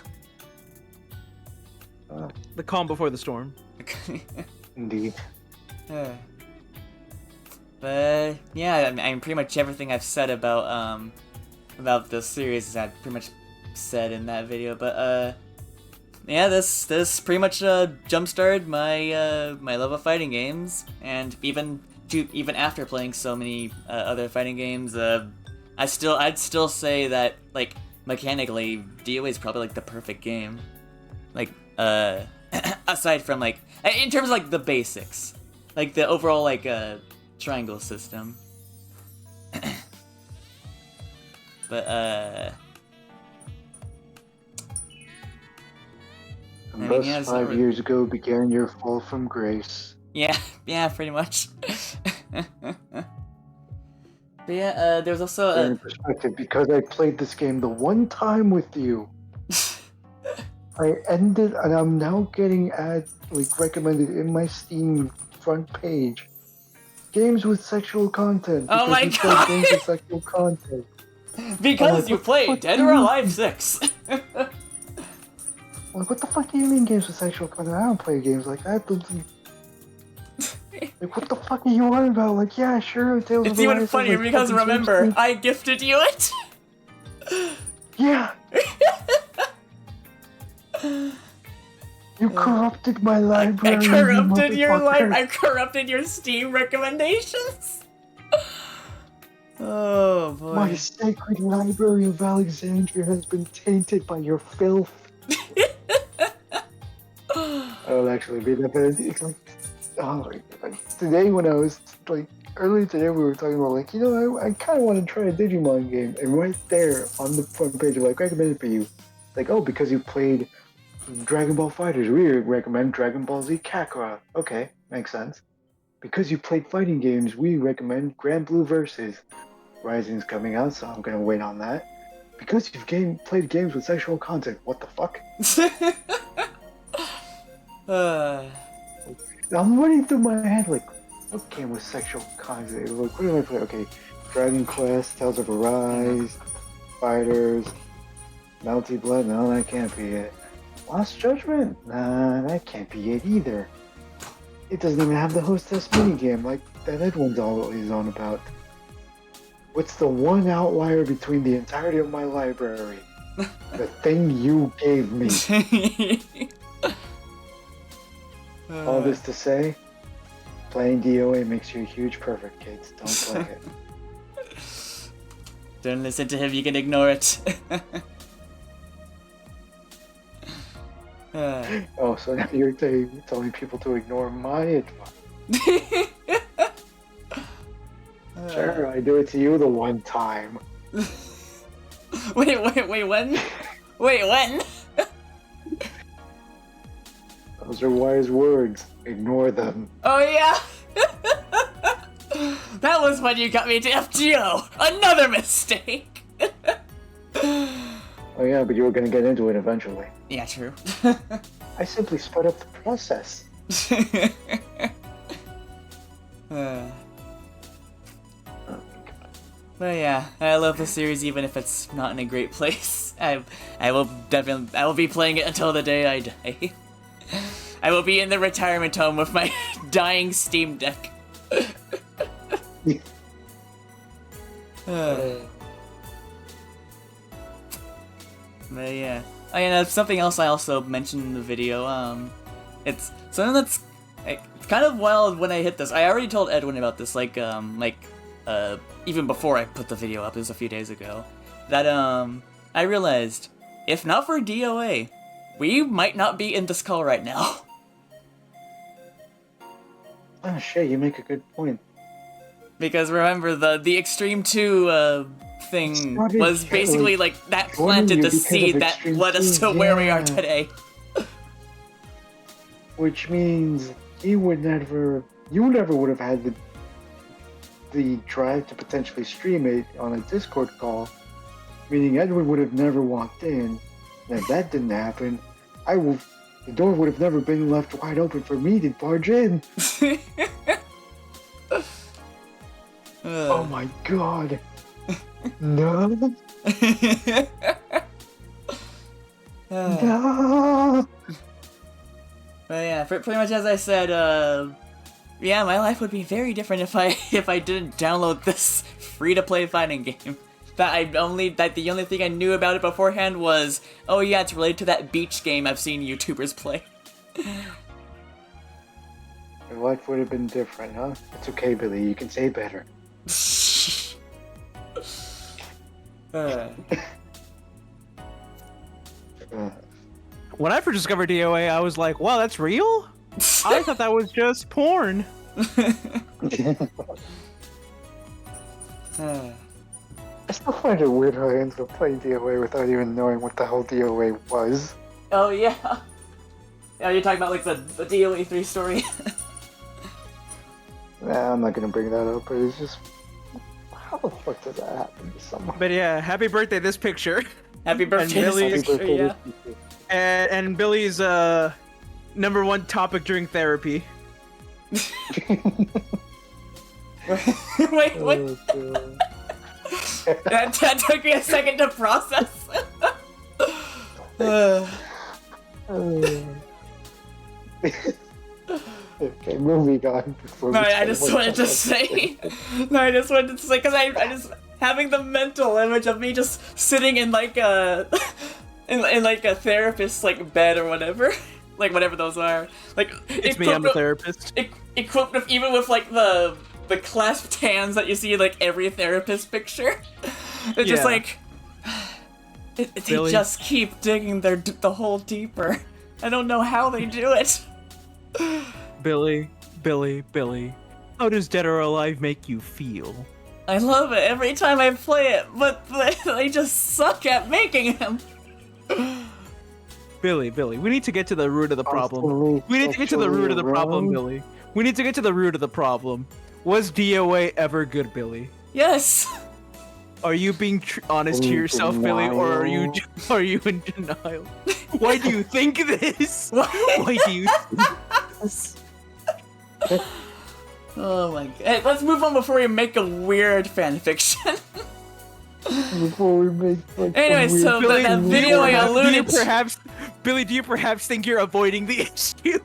The calm before the storm. Indeed. But yeah, I mean pretty much everything I've said about the series is I've pretty much said in that video. But yeah, this pretty much jump-started my my love of fighting games, and even after playing so many other fighting games, I'd still say that like mechanically DOA is probably like the perfect game, like aside from like in terms of like the basics, like the overall like triangle system. But and thus 5 years ago began your fall from grace. Yeah, pretty much. But yeah, there's also in perspective, because I played this game the one time with you. I ended, and I'm now getting recommended in my Steam front page. Games with sexual content. Oh my god! Games with sexual content. Because you played Dead or Alive 6. Like, what the fuck do you mean games with sexual content? I don't play games like that. Like, what the fuck are you on about? Like, yeah, sure, Tales of It's even Arise is, funnier like, because fucking remember, Sweet. I gifted you it. Yeah. You corrupted my library. I corrupted your motherfucker. I corrupted your Steam recommendations. Oh boy. My sacred library of Alexandria has been tainted by your filth. I'll actually be that, but it's like, like, today when I was like, earlier today we were talking about like, you know, I kind of want to try a Digimon game, and right there on the front page of like recommended for you, like, oh, because you played Dragon Ball Fighters, we recommend Dragon Ball Z Kakarot. Okay, makes sense. Because you played fighting games, we recommend Grand Blue Versus. Rising's coming out, so I'm gonna wait on that. Because you've played games with sexual content, what the fuck? I'm running through my head like, what game with sexual content? Like, what did I play? Okay, Dragon Quest, Tales of Arise, Fighters, Melty Blood, no, that can't be it. Lost Judgment? Nah, that can't be it either. It doesn't even have the hostess minigame like that Edwin's always on about. What's the one outlier between the entirety of my library? The thing you gave me. All this to say, playing DOA makes you a huge pervert, kids. Don't play it. Don't listen to him, you can ignore it. Oh, so now you're telling people to ignore my advice. Sure, I do it to you the one time. Wait, when? Wait, when? Those are wise words. Ignore them. Oh yeah! That was when you got me to FGO! Another mistake! Oh yeah, but you were gonna get into it eventually. Yeah, true. I simply sped up the process. But yeah, I love the series even if it's not in a great place. I will be playing it until the day I die. I will be in the retirement home with my dying Steam Deck. But yeah. Oh yeah, something else I also mentioned in the video. It's something that's kind of wild when I hit this. I already told Edwin about this, even before I put the video up, it was a few days ago, that I realized, if not for DOA, we might not be in this call right now. Oh shit, you make a good point. Because remember, the Extreme 2 thing was basically like that planted the seed that led us to where we are today. Which means you never would have had the drive to potentially stream it on a Discord call, meaning Edwin would have never walked in, and if that didn't happen, the door would have never been left wide open for me to barge in. Oh my god. No. No. But yeah, pretty much as I said, yeah, my life would be very different if I didn't download this free-to-play fighting game. The only thing I knew about it beforehand was, oh yeah, it's related to that beach game I've seen YouTubers play. Your life would have been different, huh? It's okay, Billy. You can say better. When I first discovered DOA, I was like, wow, that's real? I thought that was just porn. I still find it weird how I ended up playing DOA without even knowing what the hell DOA was. Oh yeah. Yeah, you're talking about like the DOA3 story. Nah, I'm not gonna bring that up, but it's just, how the fuck does that happen to someone? But yeah, happy birthday, this picture. Happy birthday, Billy's- this picture, yeah. And Billy's #1 topic during therapy. Wait, what? That took me a second to process. Okay, moving on. No, I just wanted to say. No, I just wanted to say because I just having the mental image of me just sitting in like a in like a therapist's like bed or whatever, like whatever those are. Like It's me, I'm a therapist. Equipped with even with like the clasped hands that you see in like every therapist picture. It's just like they just keep digging the hole deeper. I don't know how they do it. Billy, how does Dead or Alive make you feel? I love it every time I play it, but they just suck at making him. Billy, we need to get to the root of the problem. We need to get to the root of the problem, Billy. We need to get to the root of the problem. Was DOA ever good, Billy? Yes. Are you being honest to yourself, Billy, or are you in denial? Why do you think this? Why do you think this? Oh my god. Hey, let's move on before we make a weird fanfiction. Before we make like anyway, so Billy, that video I alluded to. Billy, do you perhaps think you're avoiding the issue?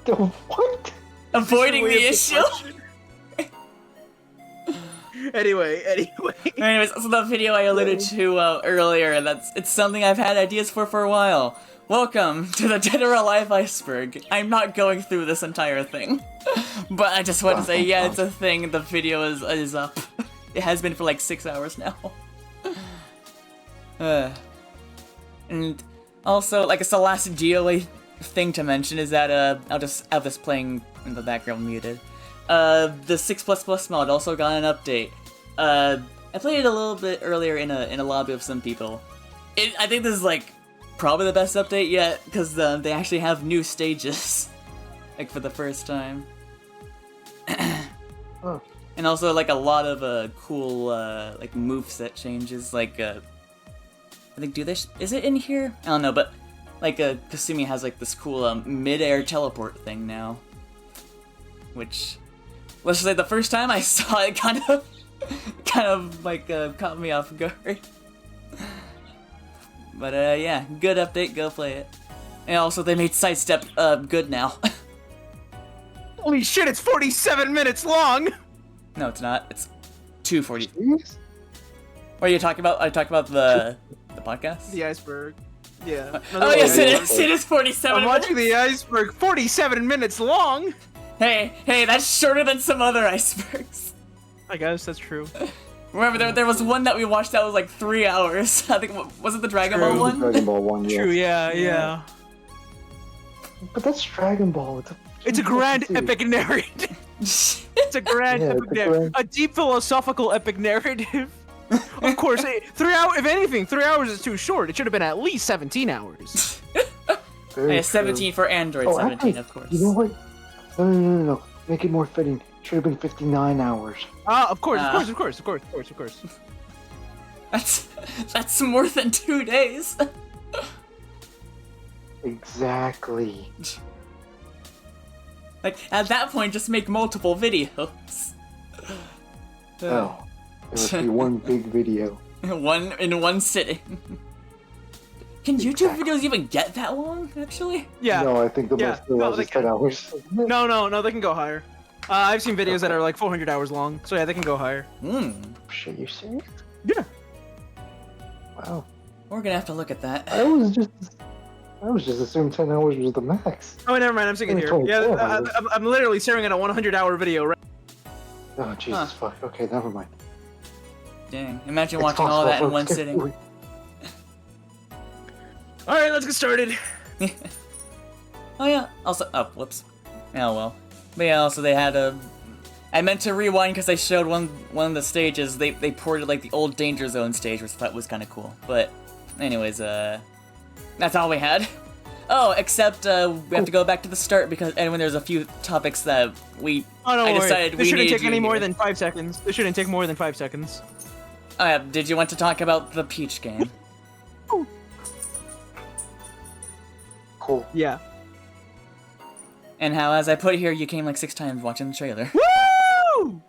The what? Avoiding the issue? Anyway. Anyways, so the video I alluded to earlier, it's something I've had ideas for a while. Welcome to the Dead or Alive Iceberg. I'm not going through this entire thing, but I just want to say, yeah, it's a thing. The video is up. It has been for like 6 hours now. And also, like, it's the last DOA thing to mention is that I'll just have this playing in the background muted. The 6++ mod also got an update. I played it a little bit earlier in a lobby with some people. I think this is like probably the best update yet because they actually have new stages, like for the first time. Oh. And also like a lot of cool like moveset changes. Like I think is it in here? I don't know, but like Kasumi has like this cool mid-air teleport thing now, which let's just say the first time I saw it kind of like caught me off guard. But yeah, good update, go play it. And also they made sidestep good now. Holy shit, it's 47 minutes long! No, it's not. It's 2:40. What are you talking about? Are you talking about the podcast? The iceberg. Yeah. Oh yes, it is 47 I'm watching the iceberg, 47 minutes long! Hey, that's shorter than some other icebergs. I guess that's true. Remember, there was one that we watched that was like 3 hours. I think, was it the Dragon Ball one? Dragon Ball one, yes. True, yeah. But that's Dragon Ball. It's a grand epic narrative. It's a grand epic narrative. A deep philosophical epic narrative. Of course, 3 hours, if anything, 3 hours is too short. It should have been at least 17 hours. Yeah, 17 for Android, 17, actually, of course. You know what? No. Make it more fitting. Should have been 59 hours. Of course. That's more than 2 days. Exactly. Like, at that point, just make multiple videos. Oh, it must be one big video. in one sitting. Can YouTube videos even get that long, actually? Yeah. No, I think the most is 10 hours. No, they can go higher. I've seen videos that are like 400 hours long, so yeah, they can go higher. Shit, you serious? Yeah. Wow. We're gonna have to look at that. I was just assuming 10 hours was the max. Oh, never mind, I'm seeing it here. Yeah, I'm literally staring at a 100-hour video, right? Oh, Jesus fuck. Okay, never mind. Dang, imagine watching all that in one sitting. Alright, let's get started. Oh yeah, also, whoops. Oh well. But yeah, also they had I meant to rewind because they showed one of the stages, they ported like the old Danger Zone stage, which I thought was kind of cool. But anyways, that's all we had. Oh, except we have to go back to the start because Edwin, there's a few topics that I decided this shouldn't take any more than 5 seconds. This shouldn't take more than 5 seconds. Oh yeah, did you want to talk about the Peach game? Cool. Yeah. And how, as I put here, you came like 6 times watching the trailer. Woo!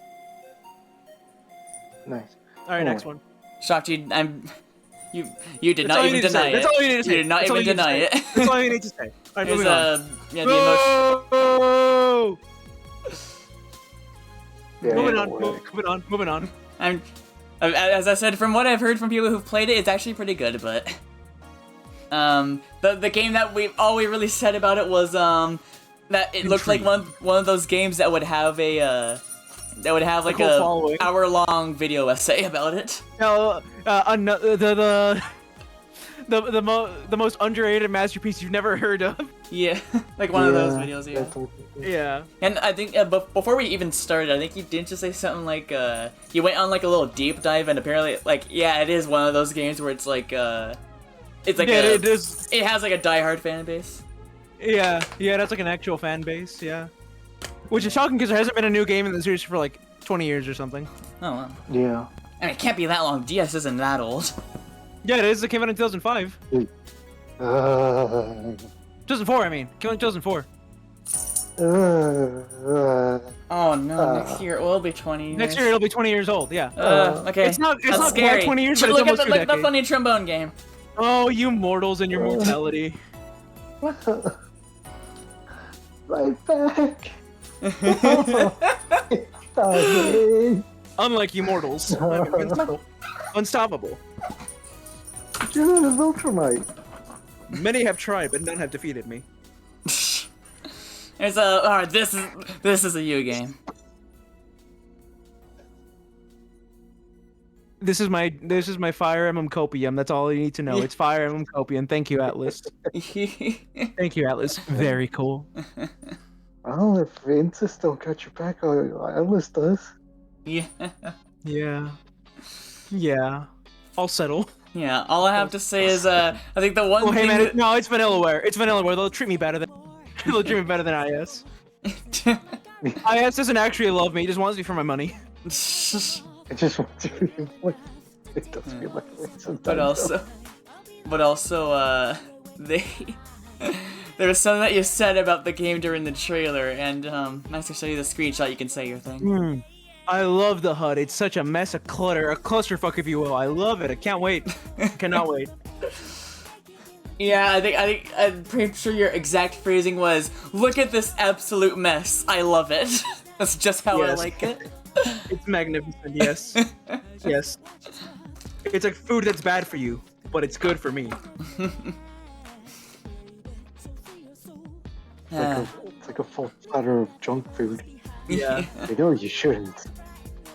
Nice. Alright, next one. Shocked you did not even deny it. That's all you need to say. You did not even deny it. That's all you need to say. Alright, Is moving on. yeah, the emotion. Oh! Yeah, Moving on. As I said, from what I've heard from people who've played it, it's actually pretty good. But the game that all we really said about it was that it looked like one of those games that would have a like a hour-long video essay about it. No, the most underrated masterpiece you've never heard of. Yeah, like one of those videos. Yeah. Yeah. And I think before we even started, I think you didn't just say something like you went on like a little deep dive, and apparently like it is one of those games where it's like it has like a diehard fan base. Yeah, that's like an actual fan base. Yeah, which is shocking because there hasn't been a new game in the series for like 20 years or something. Oh wow. Yeah. I mean, it can't be that long. DS isn't that old. Yeah, it is. It came out in 2005. 2004, I mean. Came out in 2004. Oh no, next year it will be 20 years. Next year it'll be 20 years old, yeah. Okay. It's not scary. quite 20 years, but it's look almost at the funny trombone game. Oh, you mortals and your mortality. Right back. Stop it. Unlike you mortals. Unstoppable. Dude, it's Ultramite. Many have tried, but none have defeated me. There's alright, this is a you game. This is my Fire Emblem Copium. That's all you need to know. It's Fire Emblem Copium. Thank you, Atlas. Thank you, Atlas. Very cool. Well, if Incest don't got your back, Atlas does. Yeah. Yeah. I'll settle. Yeah, all I have to say is I think the one hey thing man, no, it's Vanillaware. It's Vanillaware. They'll treat me better than IS. IS doesn't actually love me. He just wants me for my money. It just wants to be like, it does feel like it sometimes. But also, there was something that you said about the game during the trailer, and nice to show you the screenshot. You can say your thing. I love the HUD. It's such a mess, a clutter, a clusterfuck, if you will. I love it. I can't wait. Cannot wait. Yeah, I'm pretty sure your exact phrasing was, "Look at this absolute mess. I love it." That's just how I like it. It's magnificent. Yes. Yes. It's like food that's bad for you, but it's good for me. It's like a full platter of junk food. Yeah. I know you shouldn't.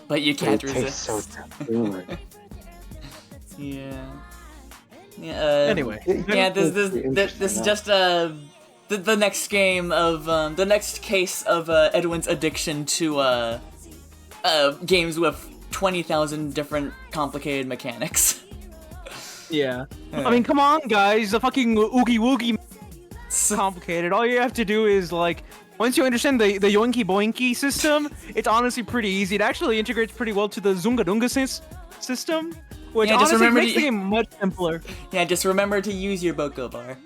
But you can't resist. It tastes so good. Yeah. Anyway. Yeah, this is just the next game of the next case of Edwin's addiction to games with 20,000 different complicated mechanics. Yeah. I mean, come on, guys. The fucking oogie woogie complicated. All you have to do is like, once you understand the yoinky boinky system, it's honestly pretty easy. It actually integrates pretty well to the Zunga Dunga system, which honestly makes the game much simpler. Yeah, just remember to use your Boko bar.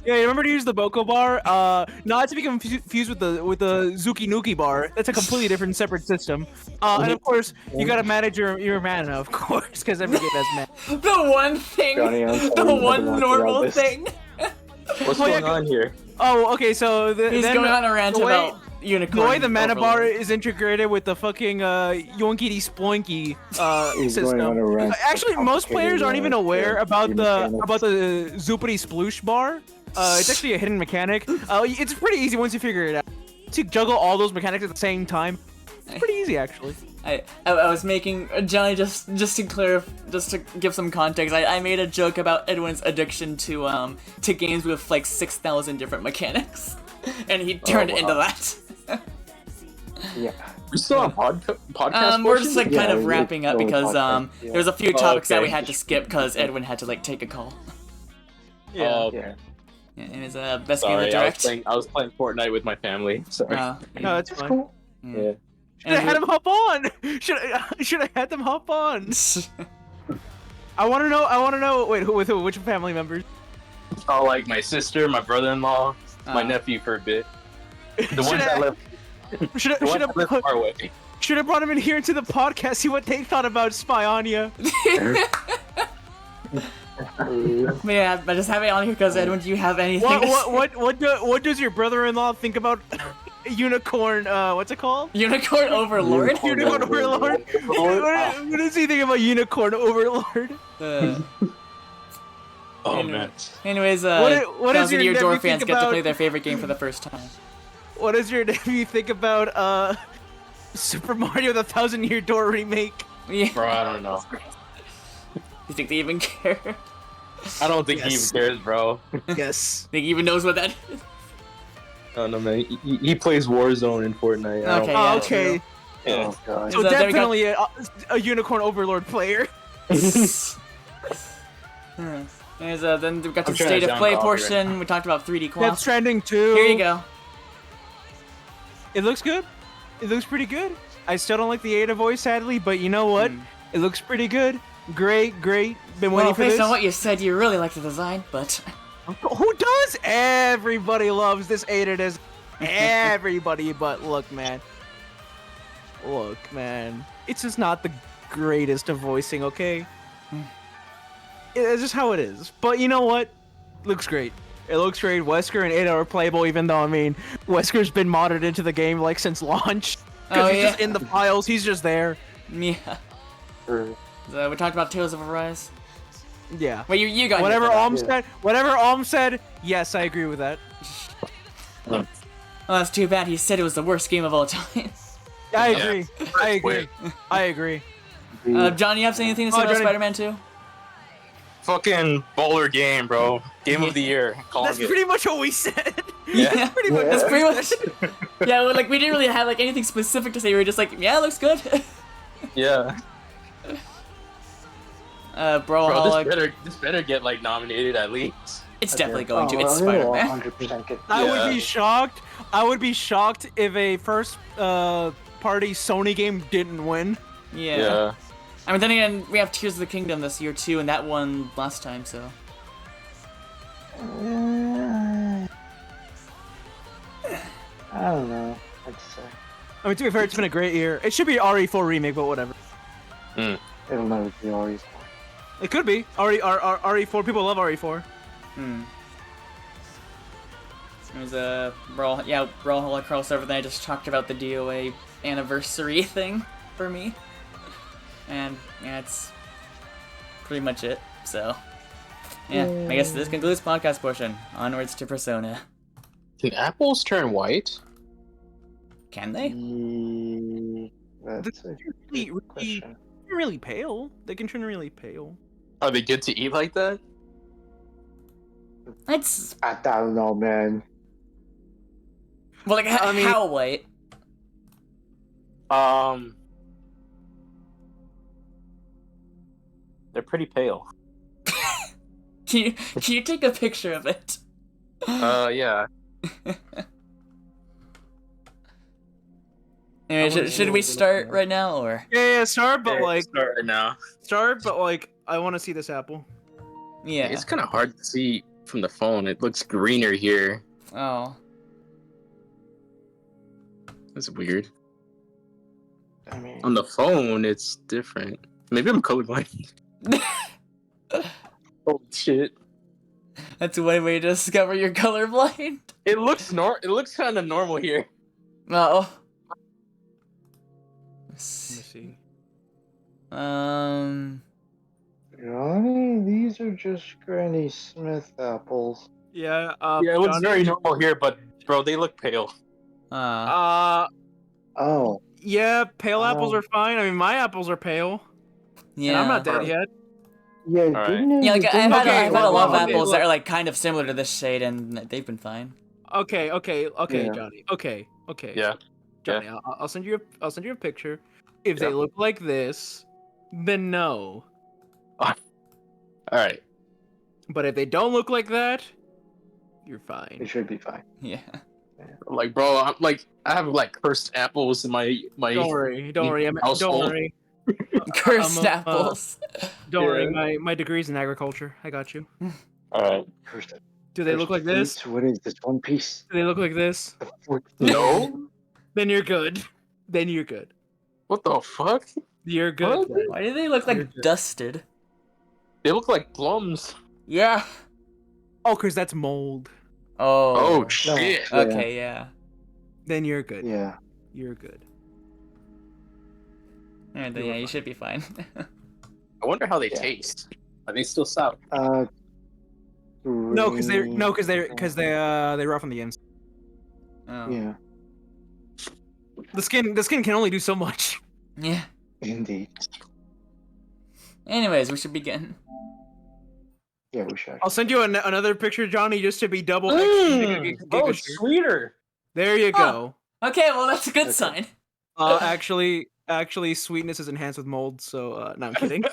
Yeah, remember to use the Boko bar. Not to be confused with the Zuki Nuki bar. That's a completely different, separate system. And of course, you gotta manage your mana, of course, because every game has mana. The one thing, the one normal thing. What's going on here? Oh, okay, so he's going on a rant about unicorn. The way the mana bar is integrated with the fucking yoinkity sploinky system. Actually, most players aren't even aware about the zoopity sploosh bar. It's actually a hidden mechanic. It's pretty easy once you figure it out. To juggle all those mechanics at the same time, it's pretty easy actually. I was making Johnny just to give some context. I made a joke about Edwin's addiction to games with like 6,000 different mechanics, and he turned it into that. Yeah. We still on podcast. We're just like kind of wrapping up because there's a few topics that we had to skip because Edwin had to like take a call. Yeah. Okay. Yeah, it was best game of the direct. I was playing Fortnite with my family. Sorry. No, that's fine. Cool. Yeah. Should I had him hop on? Should I had them hop on? I want to know. Wait, who? With who? Which family members? Oh, like my sister, my brother-in-law, my nephew for a bit. The ones that live. Should have far away. Should have brought him in here into the podcast. See what they thought about SpyxAnya. Yeah, but just have it on here because Edwin, do you have anything? to say? What does your brother-in-law think about unicorn? What's it called? Unicorn Overlord. Unicorn Overlord. What does he think about Unicorn Overlord? Oh man. Anyways, what does your Year nephew Door think fans get to about- play their favorite game for the first time. What does your nephew think about Super Mario: The Thousand Year Door remake? Yeah. Bro, I don't know. You think they even care? I don't think he even cares, bro. Yes. Think he even knows what that is? I don't know, man. He plays Warzone in Fortnite. I don't- Okay, yeah, Okay. Yeah. Oh god. So Is that- there we go. definitely a Unicorn Overlord player. Anyways, then we got to I'm the trying state to of play download it portion. right We talked about 3D Death quads. Stranding 2. Here you go. It looks good. It looks pretty good. I still don't like the Ada voice, sadly, but you know what? It looks pretty good. Great. Been Well, waiting for based this. on what you said, you really like the design, but Who does? Everybody loves this Ada design. Everybody, but look, man. It's just not the greatest of voicing, okay? It's just how it is. But you know what? Looks great. It looks great. Wesker and Ada are playable, even though, I mean, Wesker's been modded into the game, like, since launch. Because Oh, he's yeah. just in the files, he's just there. yeah. Or- So we talked about Tales of Arise. Yeah. Well, you got Whatever into that. Whatever Alm said, yes, I agree with that. Well, that's too bad. He said it was the worst game of all time. I Yeah. agree. I agree. John, you have anything to say Oh, about Johnny. Spider-Man 2? Fucking baller game, bro. Game of the year. Calling That's it. pretty much what we said. Yeah. Pretty much. That's pretty much. Yeah, well, like we didn't really have like anything specific to say. We were just like, yeah, it looks good. Yeah. Bro, Brawlhalla. this better get like nominated at least. It's definitely going to. Oh, It's it'll Spider-Man. 100% get. I Yeah. would be shocked. I would be shocked if a first party Sony game didn't win. Yeah. I mean, then again, we have Tears of the Kingdom this year too, and that won last time, so. I don't know. I'd say I mean, to be fair, it's been a great year. It should be RE4 remake, but whatever. it'll never be always. It could be RE4. People love RE4. There's a Brawlhalla crossover. Then I just talked about the DOA anniversary thing for me, and yeah, it's pretty much it. So, yeah, I guess this concludes podcast portion. Onwards to Persona. Can apples turn white? Can they? That's a Really, good question. really pale. They can turn really pale. Are they good to eat like that? It's I don't know, man. well, like I mean- how white? They're pretty pale. Can you take a picture of it? Yeah. Anyway, should we start right now or? Yeah, start, but like start right now. I want to see this apple. Yeah. It's kind of hard to see from the phone. It looks greener here. Oh. That's weird. I mean, On the phone, it's different. Maybe I'm colorblind. Oh shit! That's one way to discover you're colorblind. It looks It looks kind of normal here. Oh. Let me see. Johnny, these are just Granny Smith apples. Yeah. Yeah, it looks Johnny- very normal here, but bro, they look pale. Oh, Yeah, pale apples Oh. are fine. I mean, my apples are pale. Yeah. And I'm not dead yet. yeah, Alright. didn't it? Yeah, like I've didn't had, it- I've had a lot of okay, apples that look. are like kind of similar to this shade, and they've been fine. Okay, Yeah. Johnny. Okay. Yeah. Johnny, I'll send you a picture. If they Yeah. look like this, then no. All right. But if they don't look like that, you're It fine. should be fine. Yeah. Like, bro, I have like cursed apples in my. Don't worry. Don't Household. worry. Cursed I'm a- apples. Don't worry. Yeah. My degree's in agriculture. I got you. All right. First, Do they look like this? What is this? One Piece? Do they look like this? No. Then you're good. Then you're good. What the fuck? You're good. What? Why do they look like You're good. dusted? They look like plums. Yeah. Oh, cause that's mold. Oh. Oh shit! Yeah. Okay, yeah. Then you're good. Yeah. You're good. Alright, then yeah, you should be fine. I wonder how they Yeah. taste. Are they still sour? No, cause they're green- they rough on the inside. Oh. Yeah, The skin can only do so much. Yeah. indeed. Anyways, we should begin. Yeah, we should. I'll send you another picture, Johnny, just to be double. Oh, it's sweeter. There you go. Okay, well that's a good Okay. sign. Actually, sweetness is enhanced with mold. So, no, I'm kidding.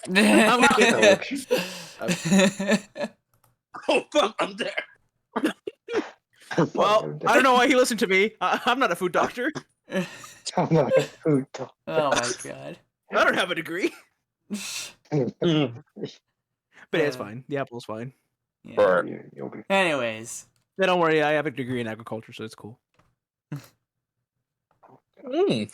Oh fuck! I'm there. Well, I don't know why he listened to me. I'm not a food doctor. I'm not a food doctor. Oh my god. I don't have a degree. Mm. But it's fine. The apple's fine. Yeah. You'll be. Anyways. Yeah, don't worry. I have a degree in agriculture, so it's cool. Mm.